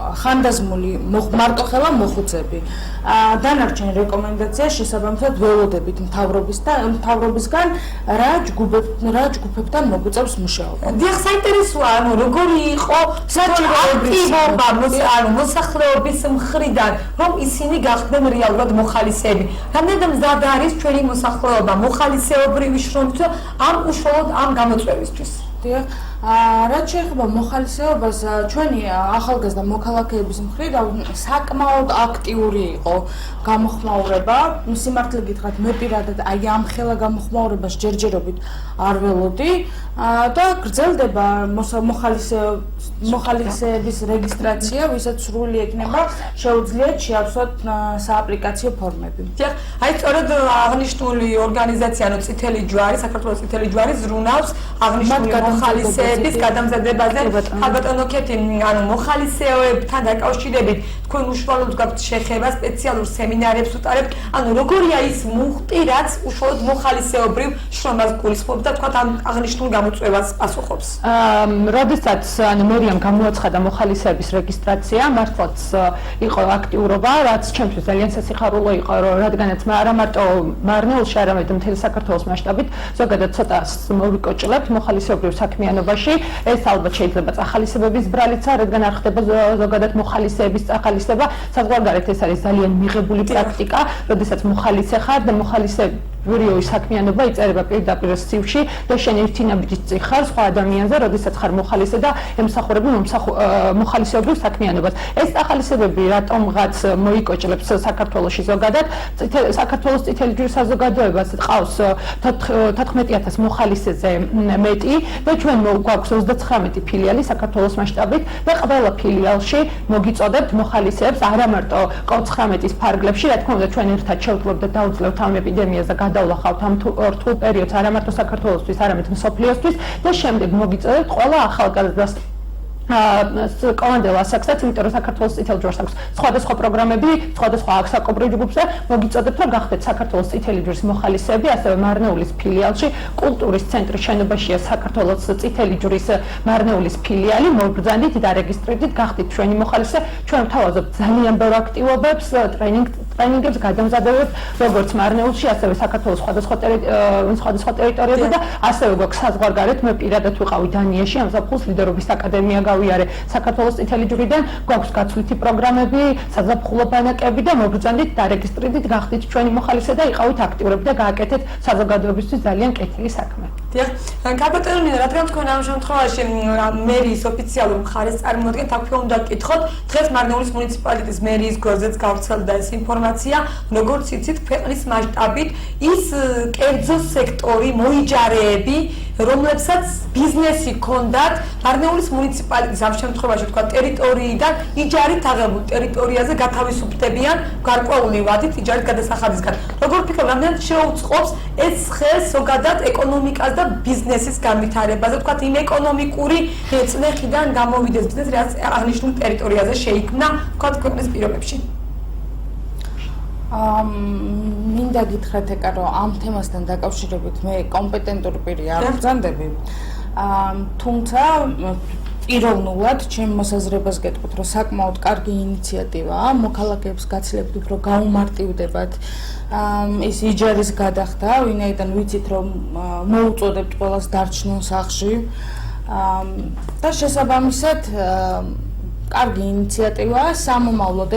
ხანდაზმული მარტოხელა მოხუცები. დანარჩენი რეკომენდაცია შესაბამისად ველოდებით მთავრობისგან რა ჯგუფებთან მოგვიწევს მუშაობა. დიახ, საინტერესოა, ანუ როგორი იყო აქტივობა მოსახლეობის მხრიდან, რომ ისინი გახდნენ რეალურად მოხალისეები. რამდენად მზად არის ჩვენი მოსახლეობა მოხალისეობრივი შრომით ამ უშუალოდ ამ გამოწვევისთვის? დიახ, რაც შეეხება მოხალისეობას, ჩვენი ახალგაზრდა მოქალაქეების მხრიდან საკმაოდ აქტიური იყო გამოხმაურება. სიმართლე გითხრათ, მე პირადად აი ამ ხელა გამოხმაურებას ჯერჯერობით არ ველოდი და გრძელდება მოხალისეების რეგისტრაცია, ვისაც სრული ექნება, შეუძლიათ შეავსოთ სააპლიკაციო ფორმები. დიახ, აი სწორედ აღნიშნული ორგანიზაცია, ანუ წითელი ჯვარი, საქართველოს წითელი ჯვარი ზრუნავს აღნიშნული მოხალისეების გადამზადებაზე. ალბათო ქეთი, ანუ მოხალისეებთან დაკავშირებით თქვენ უშუალოდ გაქვთ შეხება, სპეციალურ სემინარებს უტარებთ, ანუ როგორია ის მუხტი, რაც უშუალოდ მოხალისეობრივ შრომას გულისხმობს და თქვათ ამ აღნიშნულ გამოწვევას პასუხობს. როდესაც ანუ მერიამ გამოაცხადა მოხალისეების რეგისტრაცია, მართლაც იყო აქტიურობა, რაც ჩემთვის ძალიან სასიხარულო იყო, რადგანაც არა მარტო მარნეულში, არამედ მთელი საქართველოს მასშტაბით ზოგადად ცოტას მოვიკოჭლებთ მოხალისეობრივ საქმიანობაში. ეს ალბათ შეიძლება წახალისებების ბრალიცა, რადგან არ ხდება ზოგადად მოხალისეების წახალისება. საზღვარგარეთ ეს არის ძალიან მიღებული პრაქტიკა, როდესაც მოხალისე ხარ და მოხალისეობრივი საქმიანობა იწერება პირდაპირ სივში და შენ ერთი ნაბიჯით ხარ სხვა ადამიანზე, როდესაც ხარ მოხალისე და ემსახურები მოხალისეობრივ საქმიანობას. ეს წახალისებები რატომღაც მოიკოჭლებს საქართველოში ზოგადად, საქართველოს წითელი ჯვრის საზოგადოებას ყავს 14,000 მოხალისეზე მეტი და ჩვენ გვაქვს 39 ფილიალი საქართველოს მასშტაბით და ყველა ფილიალში მოგიწოდებთ მოხალისეებს არა მარტო 19-ის ფარგლებში, რა თქმა უნდა ჩვენ ერთად შევძლებთ და დაუძლევთ ამ ეპიდემიაზე გადავლახავთ ამ რთულ პერიოდს არა მარტო საქართველოსთვის, არამედ მსოფლიოსთვის და შემდეგ მოგიწოდებთ ყველა ახალგაზრდას კომანდელ ასაკსაც, იმიტომ რომ საქართველოს წითელ ჯვარს აქვს სხვადასხვა პროგრამები, სხვადასხვა საკვირაო ჯგუფზე, მოგიწოდეთ რომ გახდეთ საქართველოს წითელი ჯვრის მოხალისეები, ასევე მარნეულის ფილიალში, კულტურის ცენტრის შენობაშია საქართველოს წითელი ჯვრის მარნეულის ფილიალი, მობრძანდით, დარეგისტრირდით, გახდით ჩვენი მოხალისე, ჩვენ ვთავაზობთ ძალიან ბევრ აქტივობებს, ტრენინგებს, გადამზადებებს, როგორც მარნეულში, ასევე საქართველოს სხვადასხვა ტერიტორიებზე და ასევე გვაქვს საზღვარგარეთ, მე პირადად ვიყავი დანიაში, ამ ზაფხულს ლიდერობის აკადემია გავიარე საქართველოს წითელი ჯვრიდან, გვაქვს გაცვლითი პროგრამები, საზაფხულო ბანაკები და მობრძანდით, დარეგისტრირდით, გახდით ჩვენი მოხალისე და იყავით აქტიურები და გააკეთეთ საზოგადოებისთვის ძალიან კეთილი საქმე. დიახ, კაპიტანი, რადგან თქვენ ამ შემთხვევაში მერიის ოფიციალურ მხარეს წარმოადგენთ, აქ უნდა გკითხოთ, დღეს მარნეულის მუნიციპალიტეტის მერიის გვერდზეც გავრცელდა ეს ინფორმაცია, როგორც იცით, ქვეყნის მასშტაბით ის კერძო სექტორი, მოიჯარეები, რომლებსაც ბიზნესი ჰქონდათ მარნეულის მუნიციპალიტეტის ამ შემთხვევაში თქვა ტერიტორიიდან იჯარით აღებულ ტერიტორიაზე გათავისუფლდებიან გარკვეული ვადით იჯარით გადასახადისგან. Როგორ ფიქრობ, რამდენად შეუწყობს ეს ხეს ზოგადად ეკონომიკას და ბიზნესის განვითარებაზე, თქვა იმ ეკონომიკური წნეხიდან გამოვიდეს ბიზნესი, რაც აღნიშნულ ტერიტორიაზე შეიქმნა, თქვა ქვეყნის პირობებში. მინდა გითხრათ ეკა რომ ამ თემასთან დაკავშირებით მე კომპეტენტური პირი არ ვბრძანდები. თუმცა პიროვნულად ჩემ მოსაზრებას გეტყვით რომ საკმაოდ კარგი ინიციატივაა მოქალაქეებს გაცილებით უფრო გაუმარტივდებათ ის იჯარის გადახდა, ვინაიდან ვიცით რომ მოუწოდებთ ყველას დარჩენილ სახლში და შესაბამისად კარგი ინიციატივაა სამომავლოდ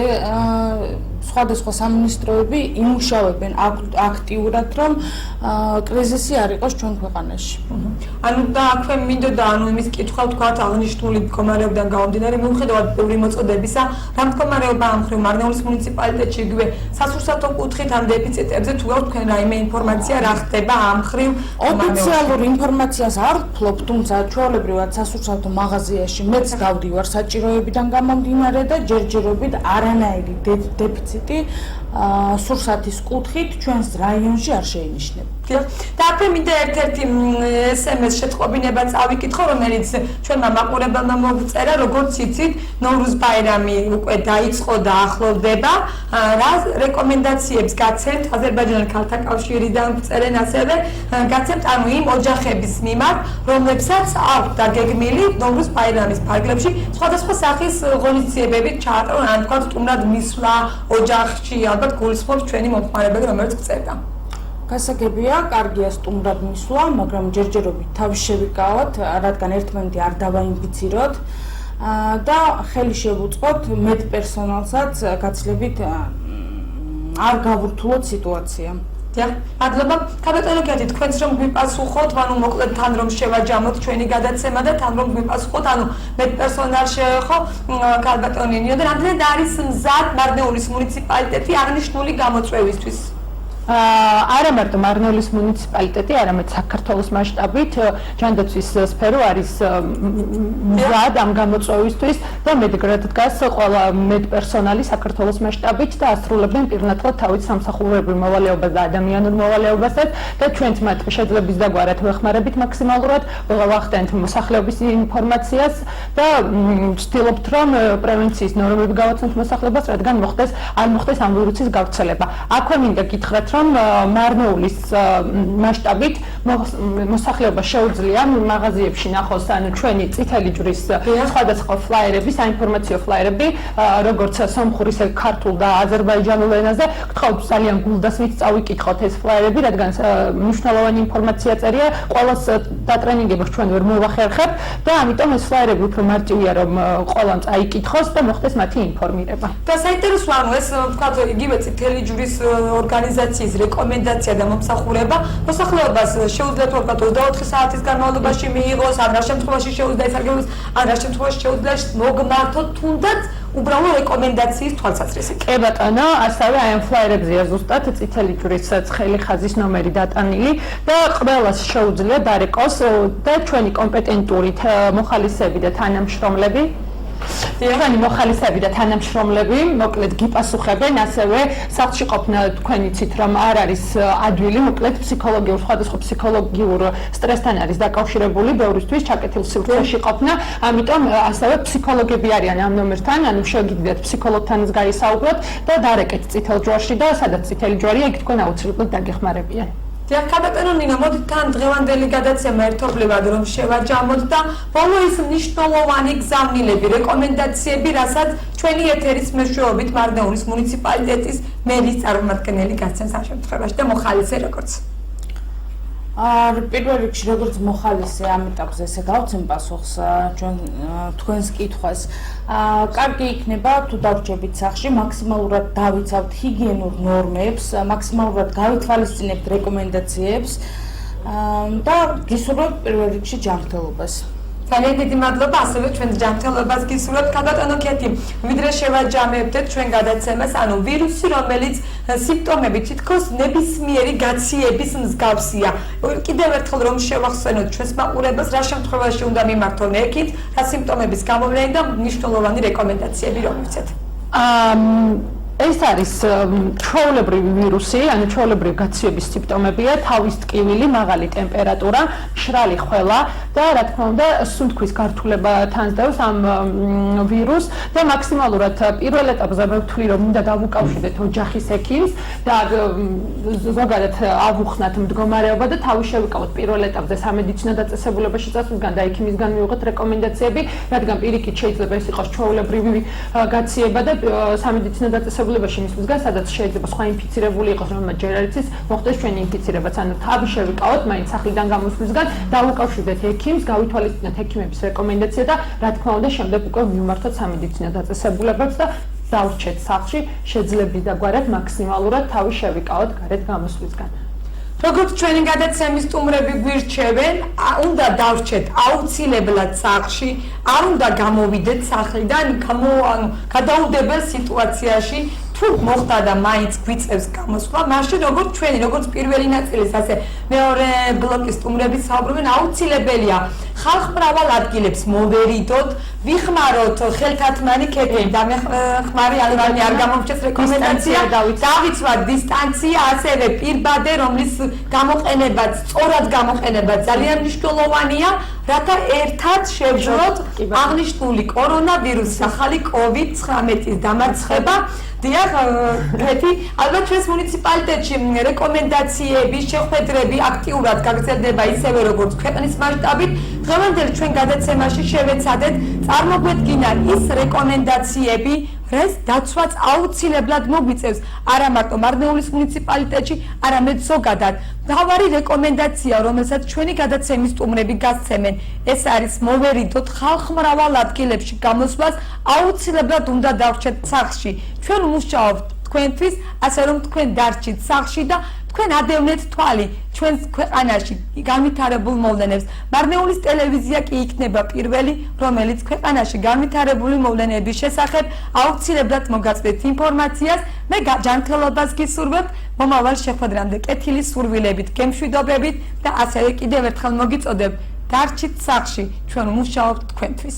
სხვადასხვა სამინისტროები იმუშავებენ აქტიურად რომ კრიზისი არ იყოს ჩვენ ქვეყანაში. ანუ და აქვე მინდოდა იმის კითხვა ვთქვათ აღნიშნული მდგომარეობიდან გამომდინარე მიუხედავად ბევრი მოწოდებისა, რა მდგომარეობა ამ მხრივ მარნეულის მუნიციპალიტეტში იგივე სასურსათო კუთხით ან დეფიციტებზე თუ გაქვთ თქვენ რაიმე ინფორმაცია რა ხდება ამ მხრივ ოფიციალურ ინფორმაციას არ ვფლობ, თუმცა ჩვეულებრივად სასურსათო მაღაზიაში მეც გავდივარ საჭიროებიდან გამომდინარე და ჯერჯერობით არანაირი დეფიციტი სურსათის კუთხით ჩვენს რაიონში არ შეინიშნება. და აქვე მინდა ერთ-ერთი SMS შეტყობინება წავიკითხო, რომელიც ჩვენმა მაყურებელმა მოგწერა, როგორც იცით, ნოვრუზ ბაირამი უკვე დაიწყო და ახლოვდება. რა რეკომენდაციებს გაცემთ აზერბაიჯანელ ქალთა კავშირიდან წერენ ასევე გაცემთ ანუ იმ ოჯახების მიმართ, რომლებსაც აქვთ დაგეგმილი ნოვრუზ ბაირამის ფარგლებში სხვადასხვა სახის ღონისძიებები ჩაატარონ, ან თქვა სტუმრად მისვლა ოჯახში, ალბათ გულისხმობს ჩვენი მომხმარებელი, რომელიც გწერდა. გასაგებია, კარგია სტუმრად მისვლა, მაგრამ ჯერჯერობით თავის შევიკავოთ, რადგან ერთმანეთი არ დავაინფიციროთ და ხელი შევუწყოთ მეტ პერსონალსაც გაცილებით არ გავურთულოთ სიტუაცია. მადლობა. კაპიტანი, თქვენც რომ გვიპასუხოთ, ანუ მოკლედ თან რომ შევაჯამოთ ჩვენი გადაცემა და თან რომ გვიპასუხოთ, ანუ მეტ პერსონალ შეეხო კაპიტანი, და რამდენად არის მზად მარნეულის მუნიციპალიტეტი აღნიშნული გამოწვევისთვის? არა მარტო მარნეულის მუნიციპალიტეტი, არამედ საქართველოს მასშტაბით ჯანდაცვის სფერო არის მზად ამ გამოწვევისთვის და მედგრად დგას ყველა მედპერსონალი საქართველოს მასშტაბით და ასრულებენ პირნათლად თავის სამსახურებრივ მოვალეობას და ადამიანურ მოვალეობასაც და ჩვენც მათ შეძლების დაგვარად ვეხმარებით მაქსიმალურად, ვახდენთ მოსახლეობის ინფორმაციას და ვცდილობთ რომ პრევენციის ნორმები გავაცნოთ მოსახლეობას, რადგან არ მოხდეს ამ ვირუსის გავრცელება. აქვე მინდა გითხრათ რომ მარნეულის მასშტაბით მოსახლეობას შეუძლია მაღაზიებში ნახოს ანუ ჩვენი წითელი ჯვრის სხვადასხვა ფლაიერები, საინფორმაციო ფლაიერები, როგორც სომხურის, ქართულ და აზერბაიჯანულ ენაზე. გთხოვთ ძალიან გულდასმით წავიკითხოთ ეს ფლაიერები, რადგან მნიშვნელოვანი ინფორმაცია წერია, ყველას დატრენინგებს ჩვენ ვერ მოვახერხებთ და ამიტომ ეს ფლაიერები უფრო მარტივია რომ ყველამ წაიკითხოს და მოხდეს მათი ინფორმირება. და საინტერესოა ანუ ეს ვთქვათ იგივე წითელი ჯვრის ორგანიზაციის რეკომენდაცია და მომსახურება მოსახლეობას შეუძლიათ ვთქვათ 24 საათის განმავლობაში მიიღოს, ან რა შემთხვევაში შეუძლია ისარგებლოს, ან რა შემთხვევაში შეუძლია მოგმართოთ თუნდაც უბრალო რეკომენდაციის თვალსაზრისით. კი ბატონო, ასევე აი ამ ფლაიერებზეა ზუსტად წითელი ჯვრის ცხელი ხაზის ნომერი დატანილი და ყველას შეუძლია დარეკოს და ჩვენი კომპეტენტური მოხალისეები და თანამშრომლები თქვენი მოხალისეები და თანამშრომლები მოკლედ გიპასუხებენ, ასევე სახლში ყოფნა თქვენ იცით რომ არ არის ადვილი, მოკლედ ფსიქოლოგიურ სხვადასხვა ფსიქოლოგიურ სტრესთან არის დაკავშირებული ბევრისთვის ჩაკეტილ სივრცეში ყოფნა, ამიტომ ასევე ფსიქოლოგები არიან ამ ნომერთან, ანუ შეგიძლიათ ფსიქოლოგთანაც გაისაუბროთ და დარეკეთ წითელ ჯვარში და სადაც წითელი ჯვარია, იქ თქვენ აუცილებლად დაგეხმარებიან. დიახ, კაპიტანო ნინო, მოდით თან დღევანდელი გადაცემა ერთობლივად რომ შევაჯამოთ და ბოლო ის მნიშვნელოვანი გზავნილები, რეკომენდაციები, რასაც ჩვენი ეთერის მეშვეობით მარნეულის მუნიციპალიტეტის მერის წარმომადგენელი გასცემს ამ შემთხვევაში და მოხალისე როგორც. პირველ რიგში როგორც მოხალისე ამ ეტაპზე ესე გავცემ პასუხს თქვენს კითხვას. კარგი იქნება თუ დავრჩებით სახლში, მაქსიმალურად დავიცავთ ჰიგიენურ ნორმებს, მაქსიმალურად გავითვალისწინებთ რეკომენდაციებს და გისურვებთ პირველ რიგში ჯანმრთელობას. ძალიან დიდი მადლობა, ასევე ჩვენ ჯანმრთელობას გისურვებთ, კაპიტანო კეთი, ვიდრე შევაჯამებდეთ ჩვენ გადაცემას, ანუ ვირუსი, რომელიც სიმპტომები თითქოს ნებისმიერი გაციების მსგავსია. კიდევ ერთხელ რომ შევახსენოთ ჩვენს მაყურებელს, რა შემთხვევაში უნდა მიმართონ ექით, რა სიმპტომების გამოვლენა და მნიშვნელოვანი რეკომენდაციები რომ მივცეთ. ეს არის ჩვეულებრივი ვირუსი, ანუ ჩვეულებრივი გაციების სიმპტომებია, თავის ტკივილი, მაღალი ტემპერატურა, მშრალი ხველა და რა თქმა უნდა, სუნთქვის გართულება თანსდევს ამ ვირუსს და მაქსიმალურად პირველ ეტაპზე მე ვთვლი, რომ უნდა დავუკავშირდეთ ოჯახის ექიმს და ზოგადად ავუხსნათ მდგომარეობა და თავი შევიკავოთ პირველ ეტაპზე სამედიცინო დაწესებულებაში წასვლისგან და ექიმისგან მივიღოთ რეკომენდაციები, რადგან პირიქით შეიძლება ეს იყოს ჩვეულებრივი გაციება და სამედიცინო დაწესებულებაში მისვლისგან, სადაც შეიძლება სხვა ინფიცირებული იყოს, რომელმაც ჯერ არ იცის, მოხდეს ჩვენი ინფიცირებაც, ანუ თავი შევიკავოთ, მაინც სახლიდან გამოსვლისგან დავუკავშირდეთ ექიმს, გავითვალისწინოთ ექიმების რეკომენდაცია და რა თქმა უნდა, შემდეგ უკვე მივმართოთ სამედიცინო დაწესებულებებს და დავრჩეთ სახლში, შეძლებდითაგვარად მაქსიმალურად თავი შევიკავოთ გარეთ გამოსვლისგან. როგორც ჩვენი გადაცემის სტუმრები გვირჩევენ, უნდა დავრჩეთ აუცილებლად სახლში, არ უნდა გამოვიდეთ სახლიდან, გადაუდებელ სიტუაციაში, თუ მოხდა და მაინც გვიწევს გამოსვლა, მაშინ როგორც პირველი ნაწილის, ასე მეორე ბლოკის სტუმრები საუბრობენ, აუცილებელია ხალხ მრავალ ადგილებს მოვერიდოთ, ვიხმაროთ ხელთათმანი ქეფი და ხმარი ალვანი არ გამომრჩეს რეკომენდაცია, დავიცვათ დისტანცია, ასევე პირბადე, რომლის გამოყენებაც, სწორად გამოყენება ძალიან მნიშვნელოვანია, რათა ერთად შევძლოთ აღნიშნული კორონავირუსის ახალი COVID-19-ის დამარცხება. დიახ, კეთი, ალბათ ჩვენს მუნიციპალიტეტში რეკომენდაციები, შეხვედრები აქტიურად გაგრძელდება ისევე როგორც ქვეყნის მასშტაბით. დღევანდელ ჩვენ გადაცემაში შევეცადეთ წარმოგვედგინა ის რეკომენდაციები, რის დაცვაც აუცილებლად მოგვიწევს არა მარტო მარნეულის მუნიციპალიტეტში, არამედ ზოგადად. მთავარი რეკომენდაცია, რომელსაც ჩვენი გადაცემის სტუმრები გასცემენ, ეს არის მოვერიდოთ ხალხ მრავალ ადგილებში გამოსვლას, აუცილებლად უნდა დავრჩეთ სახლში. ჩვენ ვმუშაობთ თქვენთვის, ასე რომ თქვენ დარჩით სახლში და თქვენ ადევნეთ თვალი ჩვენს ქვეყანაში განვითარებულ მოვლენებს. მარნეულის ტელევიზია კი იქნება პირველი, რომელიც ქვეყანაში განვითარებული მოვლენების შესახებ აუცილებლად მოგაწვდით ინფორმაციას. მე ჯანმრთელობას გისურვებთ, მომავალ შეხვედრამდე კეთილი სურვილებით, გემშვიდობებით და ასევე კიდევ ერთხელ მოგიწოდებ, დარჩით სახლში, ჩვენ ვმუშაობთ თქვენთვის.